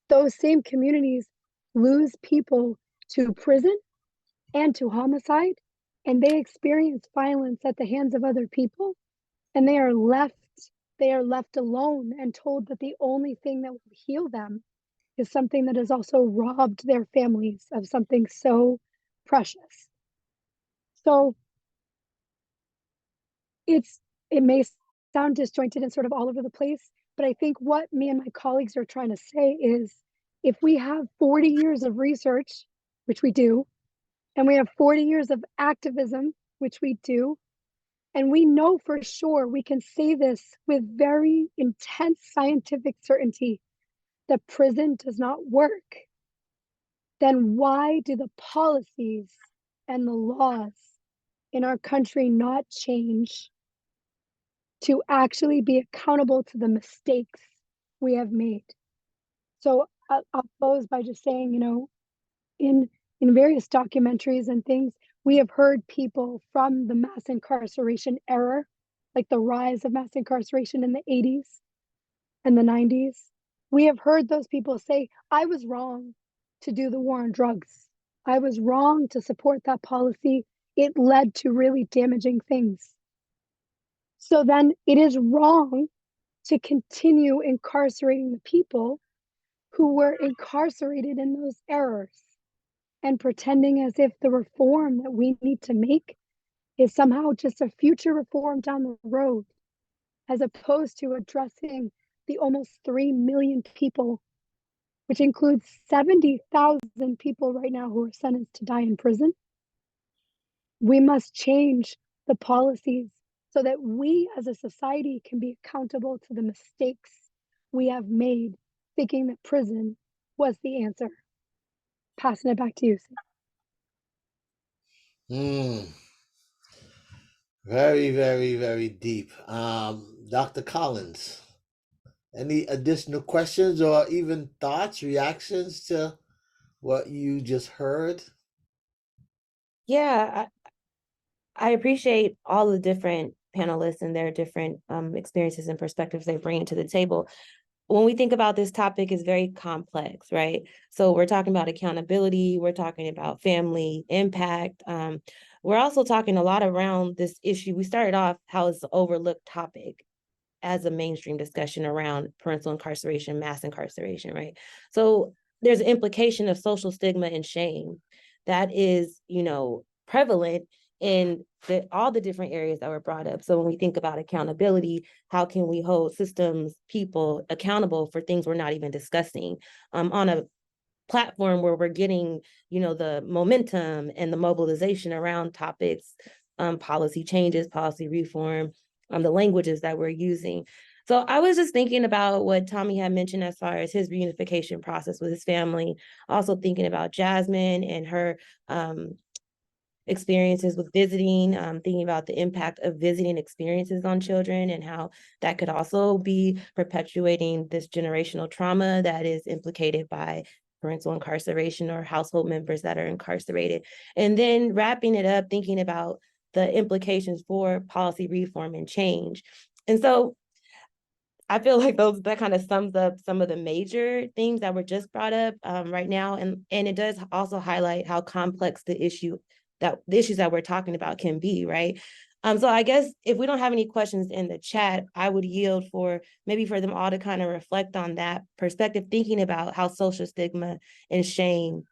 Those same communities lose people to prison and to homicide, and they experience violence at the hands of other people, and they are left alone and told that the only thing that will heal them is something that has also robbed their families of something so precious. So it may sound disjointed and sort of all over the place, but I think what me and my colleagues are trying to say is if we have 40 years of research, which we do, and we have 40 years of activism, which we do, and we know for sure we can say this with very intense scientific certainty that prison does not work, then why do the policies and the laws in our country not change to actually be accountable to the mistakes we have made? So I'll close by just saying, in various documentaries and things, we have heard people from the mass incarceration era, like the rise of mass incarceration in the 80s and the 90s. We have heard those people say, I was wrong to do the war on drugs. I was wrong to support that policy. It led to really damaging things. So then it is wrong to continue incarcerating the people who were incarcerated in those errors and pretending as if the reform that we need to make is somehow just a future reform down the road, as opposed to addressing the almost 3 million people, which includes 70,000 people right now who are sentenced to die in prison. We must change the policies so that we as a society can be accountable to the mistakes we have made, thinking that prison was the answer. Passing it back to you, Sam. Very, very, very deep. Dr. Collins, any additional questions or even thoughts, reactions to what you just heard? Yeah, I appreciate all the different panelists and their different experiences and perspectives they bring to the table. When we think about this topic, is very complex, right? So we're talking about accountability, we're talking about family impact. We're also talking a lot around this issue. We started off how it's an overlooked topic as a mainstream discussion around parental incarceration, mass incarceration, right? So there's an implication of social stigma and shame that is, prevalent in all the different areas that were brought up. So when we think about accountability, how can we hold systems, people accountable for things we're not even discussing on a platform where we're getting, the momentum and the mobilization around topics, policy changes, policy reform, the languages that we're using. So I was just thinking about what Tommy had mentioned as far as his reunification process with his family, also thinking about Jasmine and her experiences with visiting, thinking about the impact of visiting experiences on children and how that could also be perpetuating this generational trauma that is implicated by parental incarceration or household members that are incarcerated. And then wrapping it up, thinking about the implications for policy reform and change. And so I feel like that kind of sums up some of the major themes that were just brought up right now. And it does also highlight how complex the issues that we're talking about can be, right? So I guess if we don't have any questions in the chat, I would yield for them all to kind of reflect on that perspective, thinking about how social stigma and shame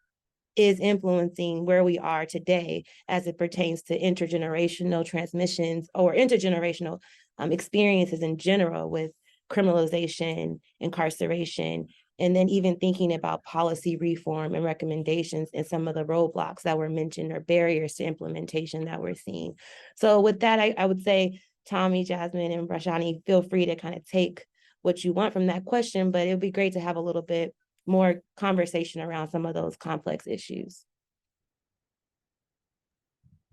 is influencing where we are today as it pertains to intergenerational transmissions or intergenerational experiences in general with criminalization, incarceration, and then even thinking about policy reform and recommendations and some of the roadblocks that were mentioned or barriers to implementation that we're seeing. So with that, I would say, Tommy, Jasmine, and Rashani, feel free to kind of take what you want from that question, but it would be great to have a little bit more conversation around some of those complex issues.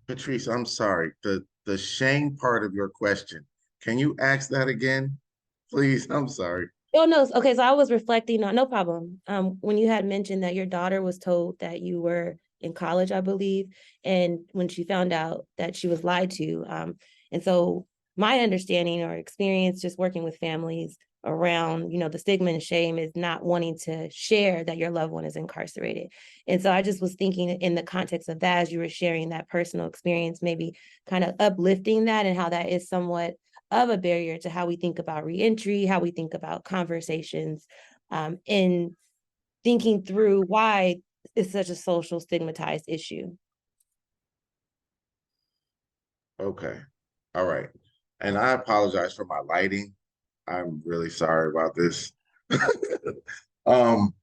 Patrice, I'm sorry. The shame part of your question, can you ask that again? Please, I'm sorry. Oh, no. Okay, so I was reflecting on, no problem. When you had mentioned that your daughter was told that you were in college, I believe, and when she found out that she was lied to. And so my understanding or experience just working with families around, the stigma and shame is not wanting to share that your loved one is incarcerated. And so I just was thinking in the context of that, as you were sharing that personal experience, maybe kind of uplifting that and how that is somewhat of a barrier to how we think about reentry, how we think about conversations, in thinking through why it's such a social stigmatized issue. Okay. All right. And I apologize for my lighting. I'm really sorry about this. When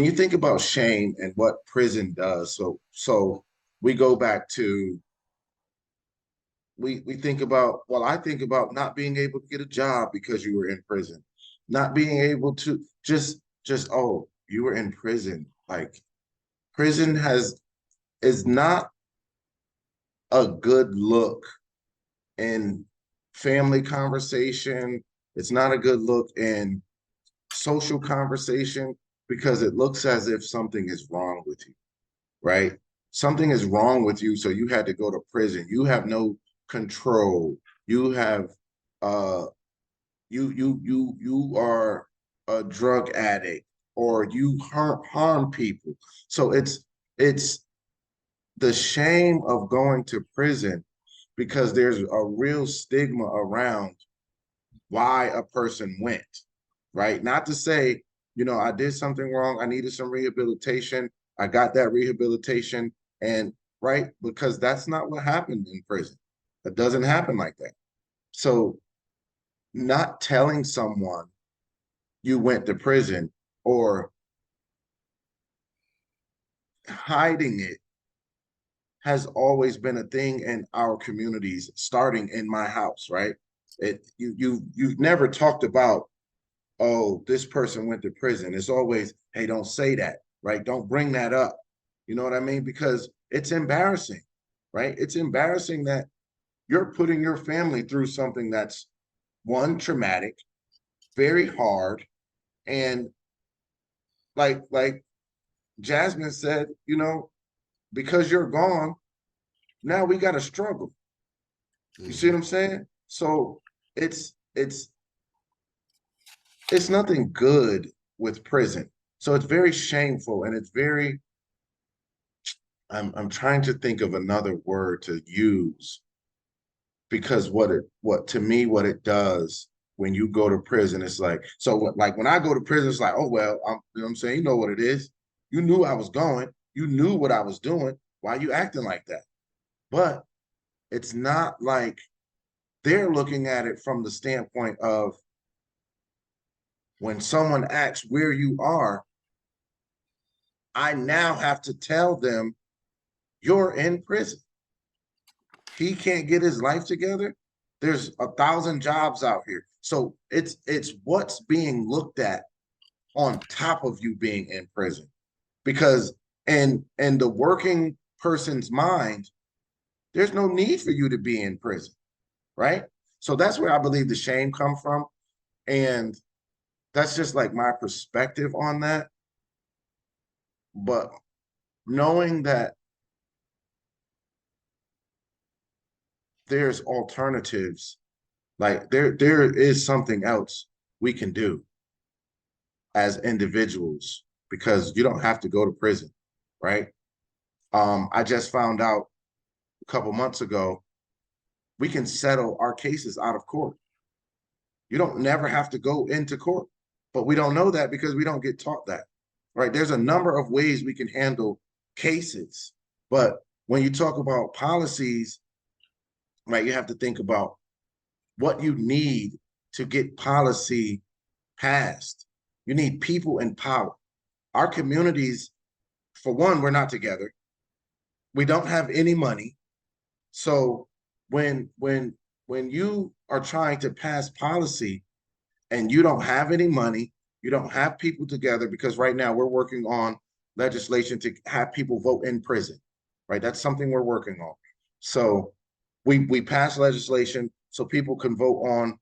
you think about shame and what prison does, so we go back to we think about, well, I think about not being able to get a job because you were in prison, not being able to just oh, you were in prison. Like prison is not a good look in family conversation. It's not a good look in social conversation because it looks as if something is wrong with you, right? Something is wrong with you, so you had to go to prison. You have no control. You have you are a drug addict or you harm people. So it's the shame of going to prison because there's a real stigma around why a person went, right? Not to say, I did something wrong, I needed some rehabilitation, I got that rehabilitation, and right, because that's not what happened in prison. It doesn't happen like that. So not telling someone you went to prison or hiding it has always been a thing in our communities, starting in my house, right? You've never talked about, oh, this person went to prison. It's always, hey, don't say that, right? Don't bring that up. You know what I mean? Because it's embarrassing, right? It's embarrassing that you're putting your family through something that's one, traumatic, very hard, and like Jasmine said, you know, because you're gone, now we got to struggle. You see what I'm saying? So it's nothing good with prison. So it's very shameful, and it's very, I'm trying to think of another word to use, because what it does when you go to prison, it's like, so like when I go to prison, it's like, oh well, you know what I'm saying, you know what it is. You knew I was going, you knew what I was doing. Why are you acting like that? But it's not like they're looking at it from the standpoint of, when someone asks where you are, I now have to tell them you're in prison. He can't get his life together. There's 1,000 jobs out here. So it's what's being looked at on top of you being in prison. Because in the working person's mind, there's no need for you to be in prison, right? So that's where I believe the shame comes from. And that's just like my perspective on that. But knowing that there's alternatives, like there is something else we can do as individuals, because you don't have to go to prison, right? I just found out a couple months ago, we can settle our cases out of court. You don't never have to go into court, but we don't know that because we don't get taught that, right? There's a number of ways we can handle cases, but when you talk about policies, right, you have to think about what you need to get policy passed. You need people in power. Our communities, for one, we're not together. We don't have any money. So when you are trying to pass policy and you don't have any money, you don't have people together, because right now we're working on legislation to have people vote in prison, right? That's something we're working on. So we passed legislation so people can vote on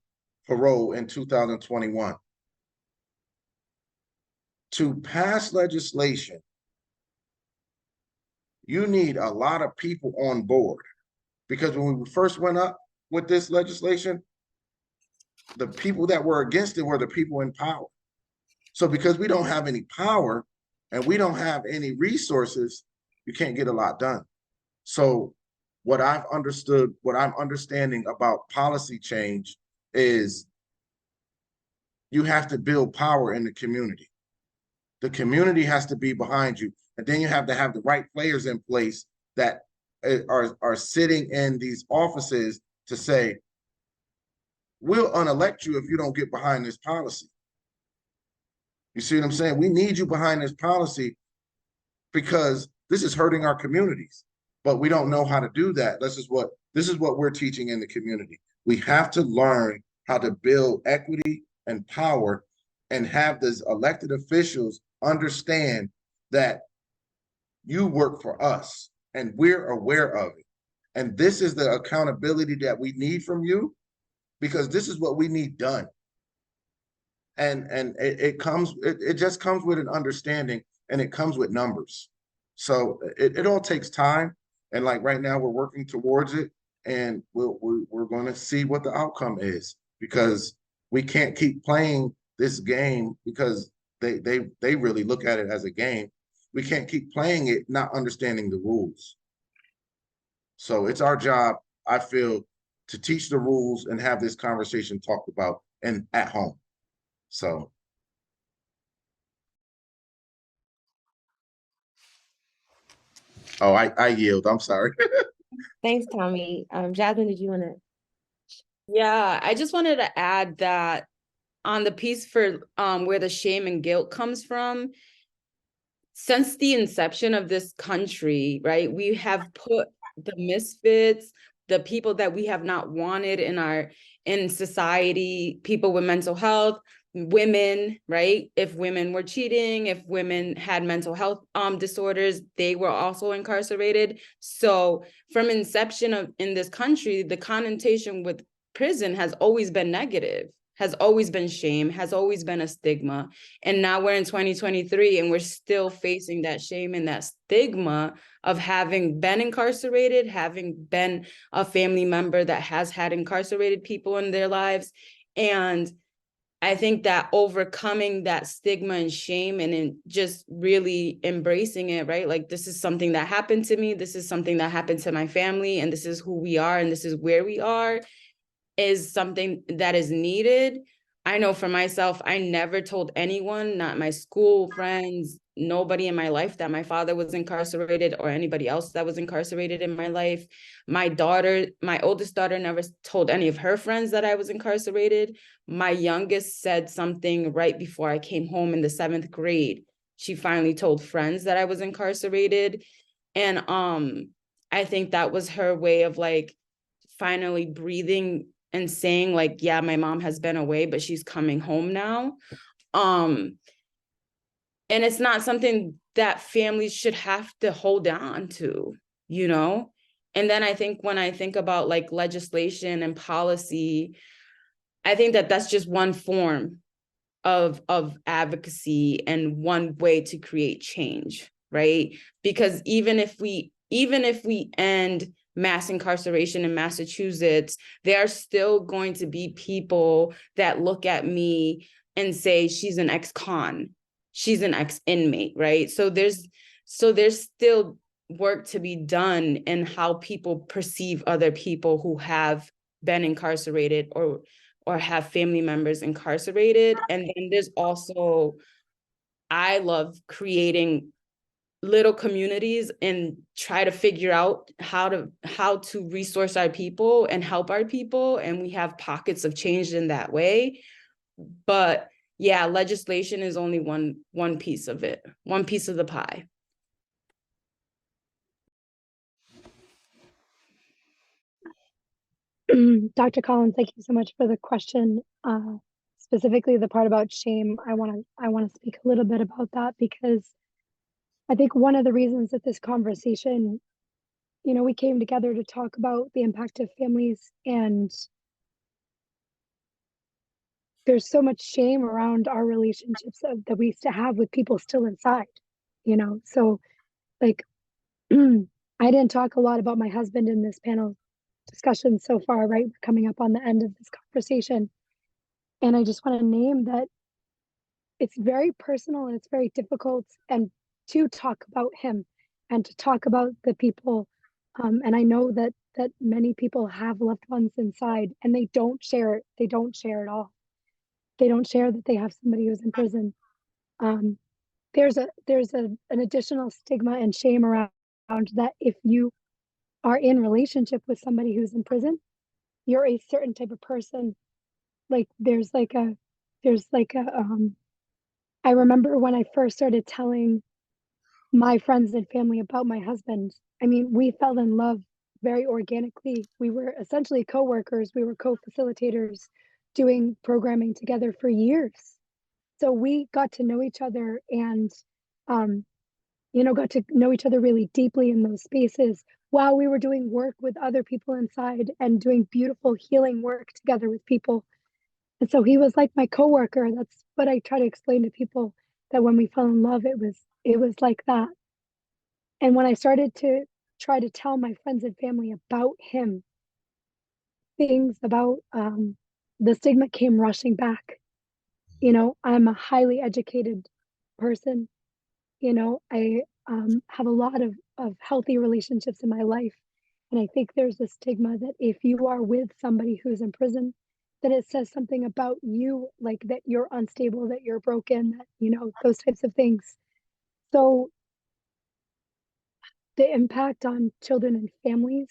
parole in 2021. To pass legislation, you need a lot of people on board, because when we first went up with this legislation, the people that were against it were the people in power. So because we don't have any power and we don't have any resources, you can't get a lot done. So what I've understood, what I'm understanding about policy change is you have to build power in the community. The community has to be behind you. And then you have to have the right players in place that are sitting in these offices to say, we'll unelect you if you don't get behind this policy. You see what I'm saying? We need you behind this policy because this is hurting our communities, but we don't know how to do that. This is what we're teaching in the community. We have to learn how to build equity and power and have these elected officials understand that you work for us and we're aware of it. And this is the accountability that we need from you, because this is what we need done. And it just comes with an understanding, and it comes with numbers. So it all takes time. And like right now we're working towards it, and we're going to see what the outcome is, because we can't keep playing this game, because they really look at it as a game. We can't keep playing it not understanding the rules. So it's our job, I feel, to teach the rules and have this conversation talked about and at home. So. Oh, I yield. I'm sorry. Thanks, Tommy. Jasmine, did you want to? Yeah, I just wanted to add that on the piece for where the shame and guilt comes from, since the inception of this country, right, we have put the misfits, the people that we have not wanted in society, people with mental health, women, right? If women were cheating, if women had mental health disorders, they were also incarcerated. So from inception in this country, the connotation with prison has always been negative, has always been shame, has always been a stigma. And now we're in 2023 and we're still facing that shame and that stigma of having been incarcerated, having been a family member that has had incarcerated people in their lives. And I think that overcoming that stigma and shame and just really embracing it, right? Like, this is something that happened to me. This is something that happened to my family. And this is who we are. And this is where we are, is something that is needed. I know for myself, I never told anyone, not my school friends, nobody in my life, that my father was incarcerated or anybody else that was incarcerated in my life. My daughter, my oldest daughter, never told any of her friends that I was incarcerated. My youngest said something right before I came home in the 7th grade. She finally told friends that I was incarcerated. And I think that was her way of like finally breathing and saying like, yeah, my mom has been away, but she's coming home now. And it's not something that families should have to hold on to, you know? And then I think when I think about like legislation and policy, I think that that's just one form of advocacy and one way to create change, right? Because even if we end mass incarceration in Massachusetts, there are still going to be people that look at me and say, she's an ex-con, she's an ex-inmate, right? So there's still work to be done in how people perceive other people who have been incarcerated or have family members incarcerated. And then there's also, I love creating little communities and try to figure out how to resource our people and help our people. And we have pockets of change in that way. But yeah, legislation is only one piece of it, one piece of the pie. Dr. Collins, thank you so much for the question. Specifically the part about shame, I want to speak a little bit about that, because I think one of the reasons that this conversation, you know, we came together to talk about the impact of families, and there's so much shame around our relationships that we used to have with people still inside, you know? So like, I didn't talk a lot about my husband in this panel discussion so far, right? We're coming up on the end of this conversation. And I just want to name that it's very personal and it's very difficult, and to talk about him and to talk about the people. And I know that many people have loved ones inside and they don't share it. They don't share at all. They don't share that they have somebody who's in prison. There's an additional stigma and shame around that if you are in relationship with somebody who's in prison, you're a certain type of person. Like I remember when I first started telling my friends and family about my husband. I mean, we fell in love very organically. We were essentially co-workers. We were co-facilitators doing programming together for years. So we got to know each other and, you know, got to know each other really deeply in those spaces while we were doing work with other people inside and doing beautiful healing work together with people. And so he was like my coworker. That's what I try to explain to people, that when we fell in love, it was like that. And when I started to try to tell my friends and family about him, things about the stigma came rushing back. You know, I'm a highly educated person. You know, I have a lot of healthy relationships in my life. And I think there's a stigma that if you are with somebody who's in prison, that it says something about you, like that you're unstable, that you're broken, that, you know, those types of things. So the impact on children and families,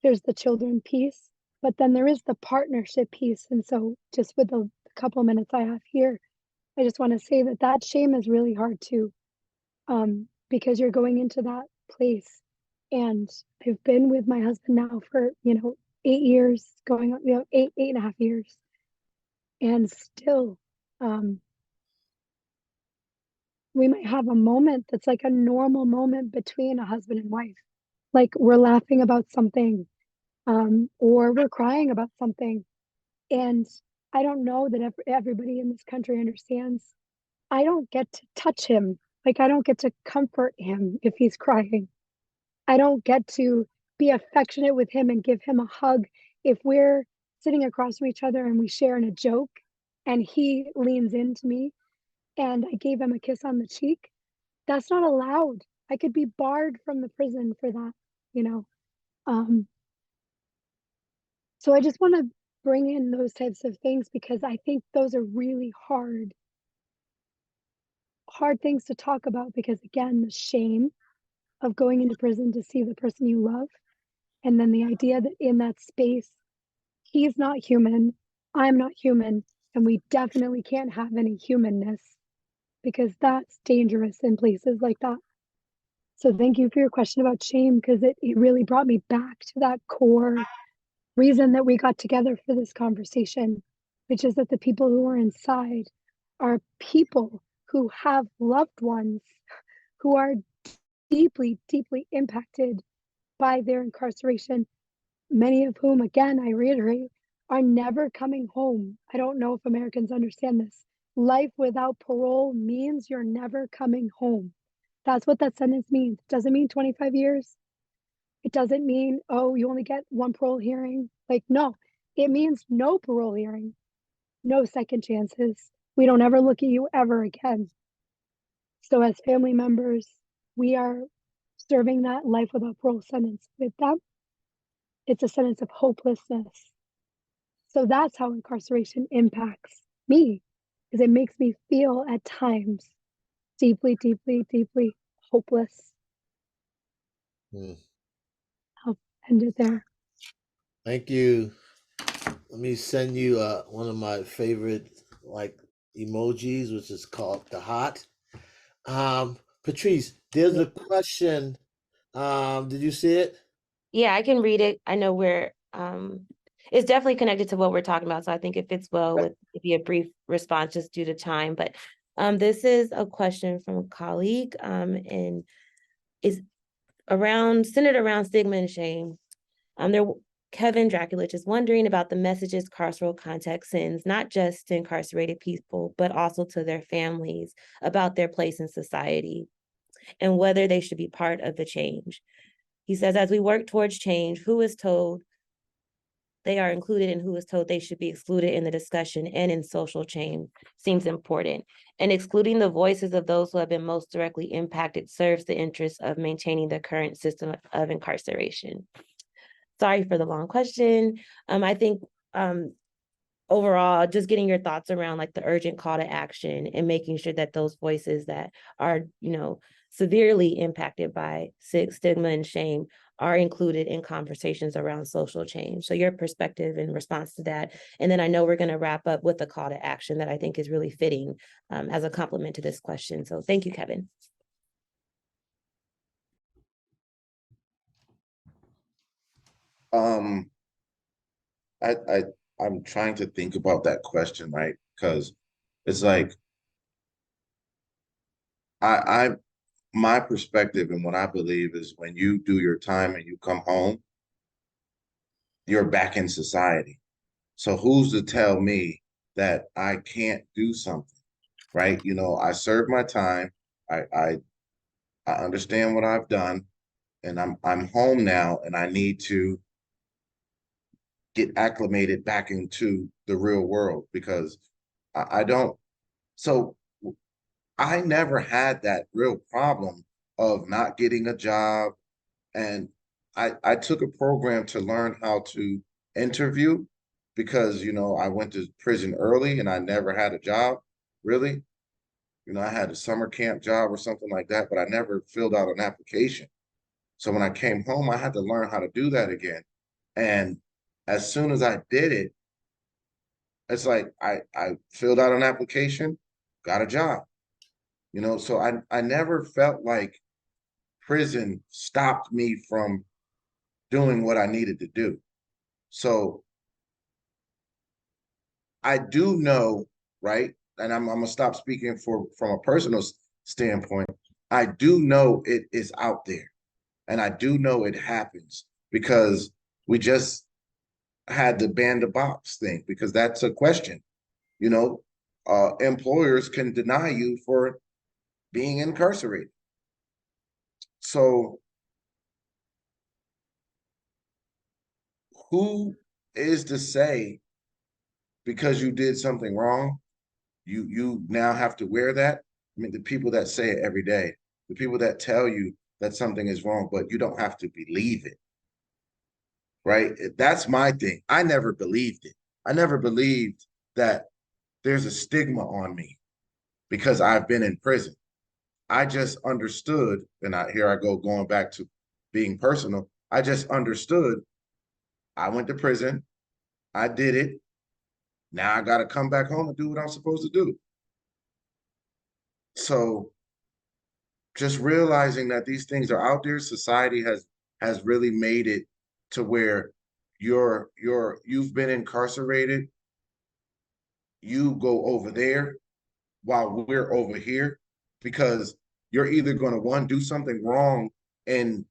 there's the children piece, but then there is the partnership piece. And so just with the couple minutes I have here, I just want to say that that shame is really hard too, because you're going into that place. And I've been with my husband now for, you know, 8 years, going on, you know, eight and a half years. And still, we might have a moment that's like a normal moment between a husband and wife. Like we're laughing about something, or we're crying about something. And I don't know that everybody in this country understands. I don't get to touch him. Like, I don't get to comfort him if he's crying. I don't get to be affectionate with him and give him a hug if we're sitting across from each other and we share in a joke and he leans into me and I gave him a kiss on the cheek. That's not allowed. I could be barred from the prison for that, you know. So I just want to bring in those types of things because I think those are really hard things to talk about, because again, the shame of going into prison to see the person you love, and then the idea that in that space he's not human, I'm not human, and we definitely can't have any humanness, because that's dangerous in places like that. So thank you for your question about shame, because it really brought me back to that core reason that we got together for this conversation, which is that the people who are inside are people who have loved ones who are deeply, deeply impacted by their incarceration, many of whom, again, I reiterate, are never coming home. I don't know if Americans understand this. Life without parole means you're never coming home. That's what that sentence means. It doesn't mean 25 years. It doesn't mean, oh, you only get one parole hearing. Like, no, it means no parole hearing, no second chances. We don't ever look at you ever again. So as family members, we are serving that life without parole sentence with them. It's a sentence of hopelessness. So that's how incarceration impacts me, because it makes me feel at times deeply, deeply, deeply hopeless. I'll end it there. Thank you. Let me send you one of my favorite like emojis, which is called the heart. Patrice, there's a question. Did you see it? Yeah, I can read it. I know it's definitely connected to what we're talking about. So I think it fits well with maybe a brief response just due to time. But this is a question from a colleague and is centered around stigma and shame. Kevin Draculich is wondering about the messages carceral context sends, not just to incarcerated people, but also to their families about their place in society and whether they should be part of the change. He says, as we work towards change, who is told they are included and who is told they should be excluded in the discussion and in social change seems important. And excluding the voices of those who have been most directly impacted serves the interest of maintaining the current system of incarceration. Sorry for the long question. I think overall, just getting your thoughts around like the urgent call to action and making sure that those voices that are, severely impacted by stigma and shame are included in conversations around social change. So your perspective in response to that. And then I know we're going to wrap up with a call to action that I think is really fitting as a complement to this question. So thank you, Kevin. I'm trying to think about that question, right? Because it's like my perspective and what I believe is when you do your time and you come home, you're back in society. So who's to tell me that I can't do something, right? I served my time. I understand what I've done, and I'm home now, and I need to get acclimated back into the real world because I don't. So I never had that real problem of not getting a job. And I took a program to learn how to interview because, I went to prison early and I never had a job, really. I had a summer camp job or something like that, but I never filled out an application. So when I came home, I had to learn how to do that again. And as soon as I did it, it's like I filled out an application, got a job. So I never felt like prison stopped me from doing what I needed to do. So I do know, right? And I'm gonna stop speaking from a personal standpoint. I do know it is out there, and I do know it happens because we just had the ban the box thing, because that's a question. You know, employers can deny you for being incarcerated. So who is to say because you did something wrong, you now have to wear that? I mean, the people that say it every day, the people that tell you that something is wrong, but you don't have to believe it, right? That's my thing. I never believed it. I never believed that there's a stigma on me because I've been in prison. I just understood, and here I go going back to being personal. I just understood I went to prison. I did it. Now I got to come back home and do what I'm supposed to do. So just realizing that these things are out there, society has really made it to where you've been incarcerated, you go over there while we're over here, because you're either going to one do something wrong and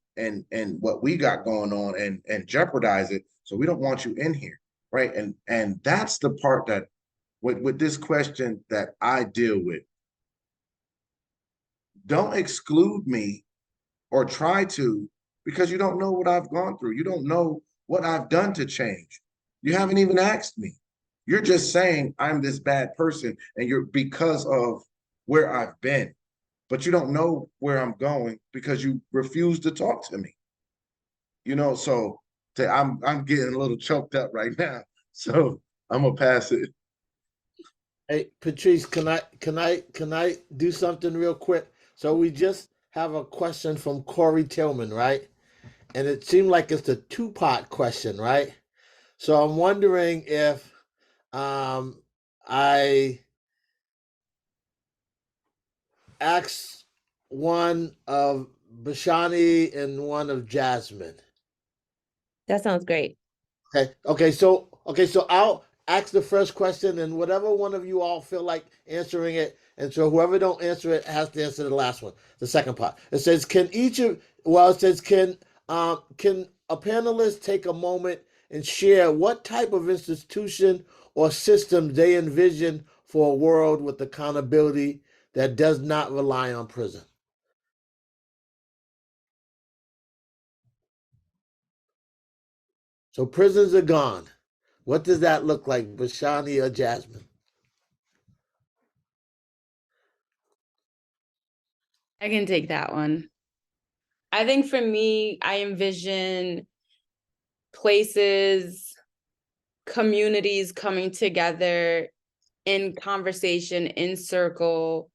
what we got going on and jeopardize it. So we don't want you in here, right? And that's the part that with this question that I deal with. Don't exclude me or try to, because you don't know what I've gone through. You don't know what I've done to change. You haven't even asked me. You're just saying I'm this bad person and you're because of where I've been, but you don't know where I'm going because you refuse to talk to me. You know, so I'm getting a little choked up right now. So I'm gonna pass it. Hey, Patrice, can I do something real quick? So we just have a question from Corey Tillman, right? And it seemed like it's a two-part question, right? So I'm wondering if I ask one of Bashani and one of Jasmine. That sounds great. Okay, so I'll ask the first question, and whatever one of you all feel like answering it, and so whoever don't answer it has to answer the last one, the second part. It says, can a panelist take a moment and share what type of institution or system they envision for a world with accountability that does not rely on prison? So prisons are gone. What does that look like, Bashani or Jasmine? I can take that one. I think for me, I envision places, communities coming together in conversation, in circle,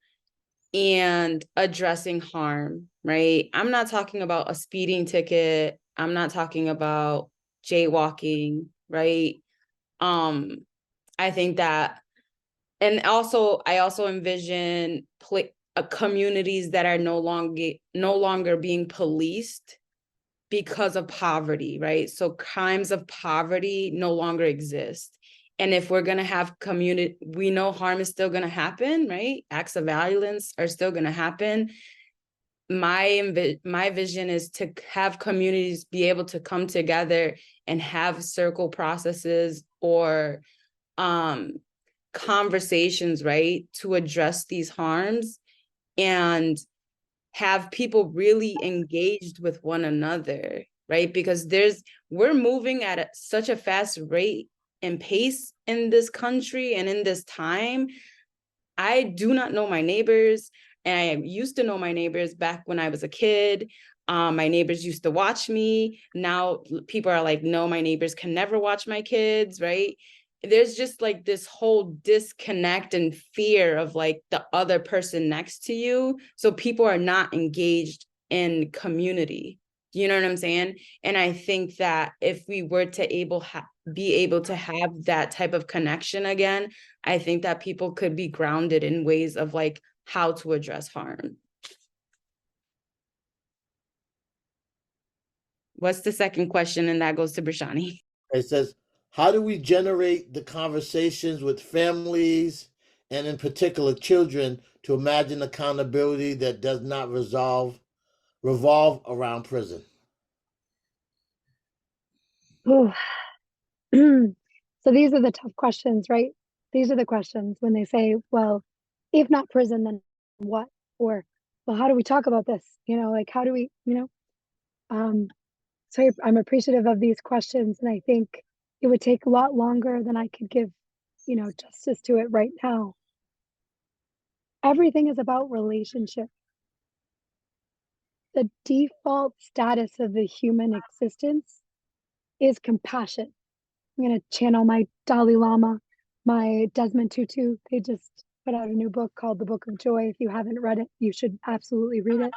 and addressing harm, right? I'm not talking about a speeding ticket. I'm not talking about jaywalking, right? I think that, and also I also envision communities that are no longer being policed because of poverty, right? So crimes of poverty no longer exist. And if we're going to have community, we know harm is still going to happen, right? Acts of violence are still going to happen. My vision is to have communities be able to come together and have circle processes or conversations, right, to address these harms and have people really engaged with one another, right? Because we're moving at such a fast rate and pace in this country and in this time. I do not know my neighbors, and I used to know my neighbors back when I was a kid. My neighbors used to watch me. Now people are like, no, my neighbors can never watch my kids, right? There's just like this whole disconnect and fear of like the other person next to you. So people are not engaged in community. You know what I'm saying? And I think that if we were to be able to have that type of connection again, I think that people could be grounded in ways of like how to address harm. What's the second question? And that goes to Brashani. It says, how do we generate the conversations with families and in particular children to imagine accountability that does not revolve around prison? Oh, So these are the tough questions, right? These are the questions when they say, well, if not prison, then what? Or, well, how do we talk about this? Like, how do we, so I'm appreciative of these questions. And I think it would take a lot longer than I could give, justice to it right now. Everything is about relationship. The default status of the human existence is compassion. I'm going to channel my Dalai Lama, my Desmond Tutu. They just put out a new book called The Book of Joy. If you haven't read it, you should absolutely read it.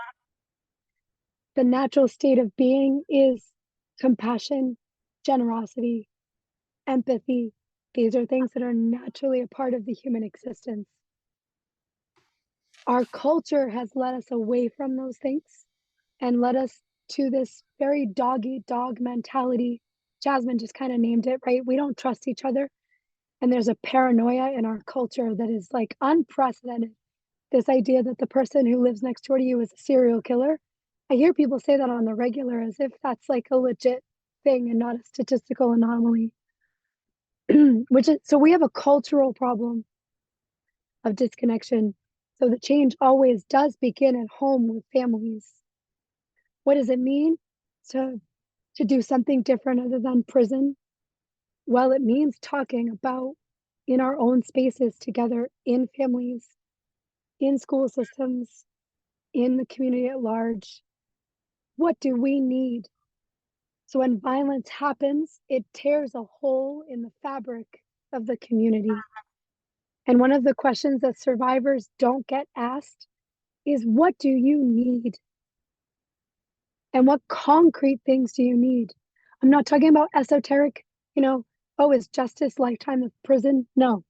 The natural state of being is compassion, generosity, empathy. These are things that are naturally a part of the human existence. Our culture has led us away from those things and led us to this very dog-eat-dog mentality. Jasmine just kind of named it, right? We don't trust each other. And there's a paranoia in our culture that is like unprecedented. This idea that the person who lives next door to you is a serial killer. I hear people say that on the regular as if that's like a legit thing and not a statistical anomaly. So we have a cultural problem of disconnection. So the change always does begin at home with families. What does it mean to do something different other than prison? Well, it means talking about in our own spaces together, in families, in school systems, in the community at large. What do we need? So when violence happens, it tears a hole in the fabric of the community. And one of the questions that survivors don't get asked is, what do you need? And what concrete things do you need? I'm not talking about esoteric, oh, is justice lifetime of prison? No,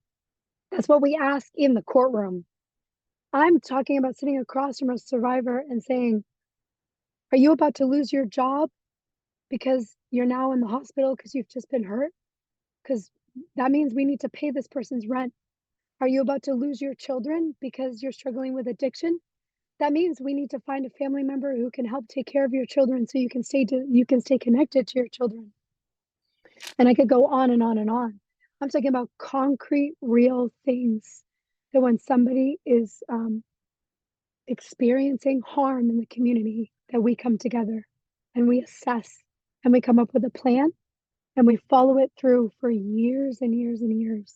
that's what we ask in the courtroom. I'm talking about sitting across from a survivor and saying, are you about to lose your job because you're now in the hospital because you've just been hurt? Because that means we need to pay this person's rent. Are you about to lose your children because you're struggling with addiction? That means we need to find a family member who can help take care of your children so you can stay connected to your children. And I could go on and on and on. I'm talking about concrete, real things that when somebody is experiencing harm in the community, that we come together and we assess and we come up with a plan and we follow it through for years and years and years,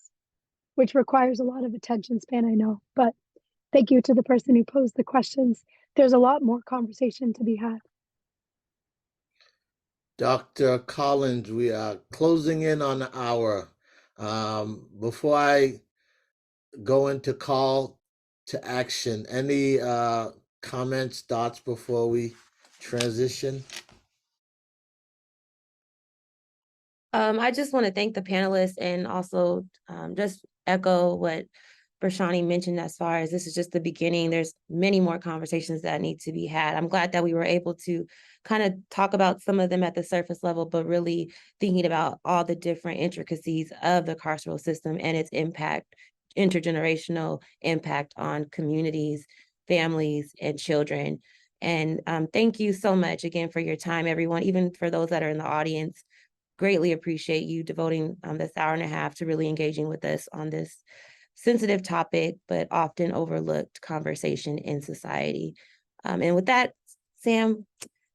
which requires a lot of attention span, I know. But thank you to the person who posed the questions. There's a lot more conversation to be had. Dr. Collins, we are closing in on the hour. Before I go into call to action, any comments, thoughts before we transition? I just want to thank the panelists and also just echo what Bershani mentioned as far as this is just the beginning. There's many more conversations that need to be had. I'm glad that we were able to kind of talk about some of them at the surface level, but really thinking about all the different intricacies of the carceral system and its impact, intergenerational impact on communities, families, and children. And thank you so much again for your time, everyone, even for those that are in the audience. Greatly appreciate you devoting this hour and a half to really engaging with us on this sensitive topic, but often overlooked conversation in society. And with that, Sam,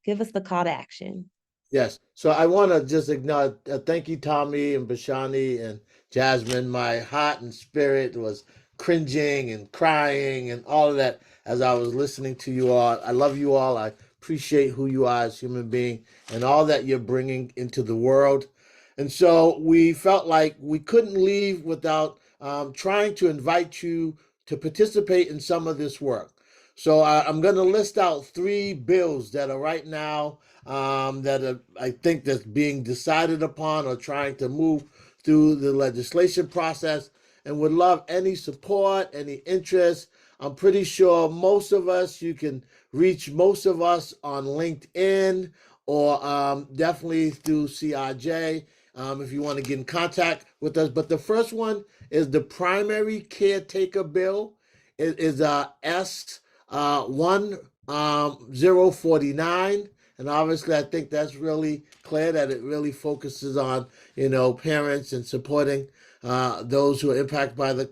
give us the call to action. Yes. So I want to just acknowledge, thank you, Tommy and Bashani and Jasmine. My heart and spirit was cringing and crying and all of that as I was listening to you all. I love you all. I appreciate who you are as human being and all that you're bringing into the world. And so we felt like we couldn't leave without trying to invite you to participate in some of this work. So I'm going to list out 3 bills that are right now that I think that's being decided upon or trying to move through the legislation process, and would love any support, any interest. I'm pretty sure most of us, you can reach most of us on LinkedIn or definitely through CRJ if you want to get in contact with us. But the first one is the primary caretaker bill. It is S 1049, And obviously, I think that's really clear that it really focuses on, parents and supporting those who are impacted by the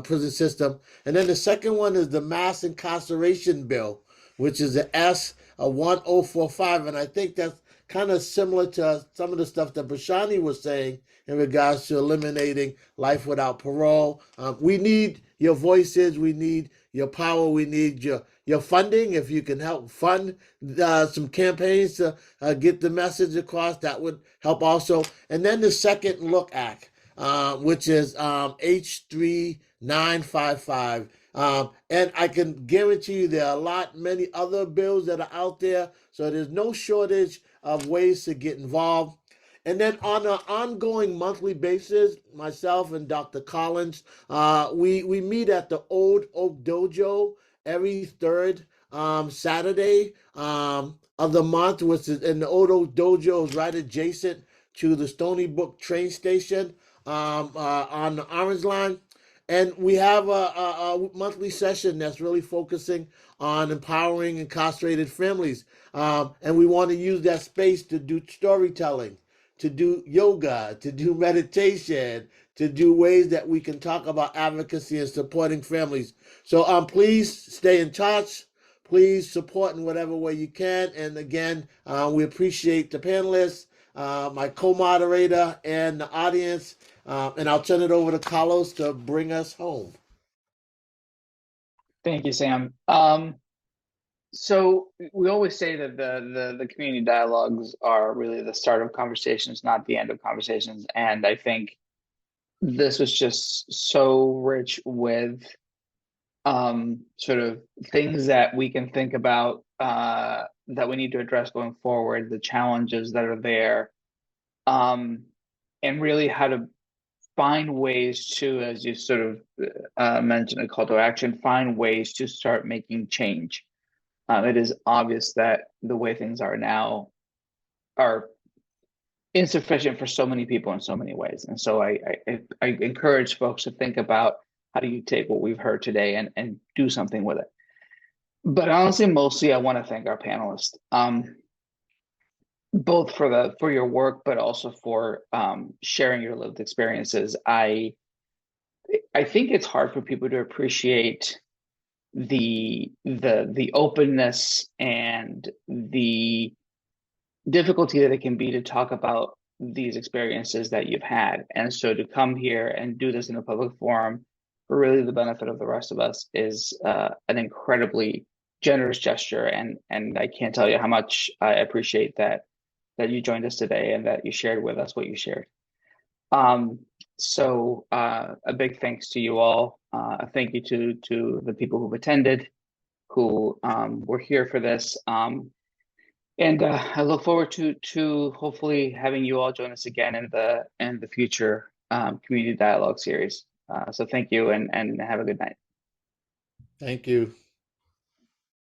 prison system. And then the second one is the mass incarceration bill, which is the S1045. And I think that's kind of similar to some of the stuff that Bashani was saying in regards to eliminating life without parole. We need your voices. We need your power. We need your funding. If you can help fund some campaigns to get the message across, that would help also. And then the Second Look Act, which is H3955. And I can guarantee you there are many other bills that are out there. So there's no shortage of ways to get involved. And then on an ongoing monthly basis, myself and Dr. Collins, we meet at the Old Oak Dojo every third Saturday of the month, which is in the Old Oak Dojo is right adjacent to the Stony Brook train station on the Orange Line. And we have a monthly session that's really focusing on empowering incarcerated families. And we want to use that space to do storytelling, to do yoga, to do meditation, to do ways that we can talk about advocacy and supporting families. So please stay in touch. Please support in whatever way you can. And again, we appreciate the panelists, my co-moderator, and the audience. And I'll turn it over to Carlos to bring us home. Thank you, Sam. So we always say that the community dialogues are really the start of conversations, not the end of conversations. And I think this was just so rich with sort of things that we can think about that we need to address going forward, the challenges that are there, and really how to find ways to, as you sort of mentioned, a call to action, find ways to start making change. It is obvious that the way things are now are insufficient for so many people in so many ways. And so I encourage folks to think about how do you take what we've heard today and do something with it. But honestly, mostly I want to thank our panelists, both for your work, but also for sharing your lived experiences. I think it's hard for people to appreciate the openness and the difficulty that it can be to talk about these experiences that you've had. And so to come here and do this in a public forum for really the benefit of the rest of us is an incredibly generous gesture. And I can't tell you how much I appreciate that you joined us today and that you shared with us what you shared. So a big thanks to you all. A thank you to the people who've attended, who were here for this. And I look forward to hopefully having you all join us again in the future community dialogue series. So thank you and have a good night. Thank you.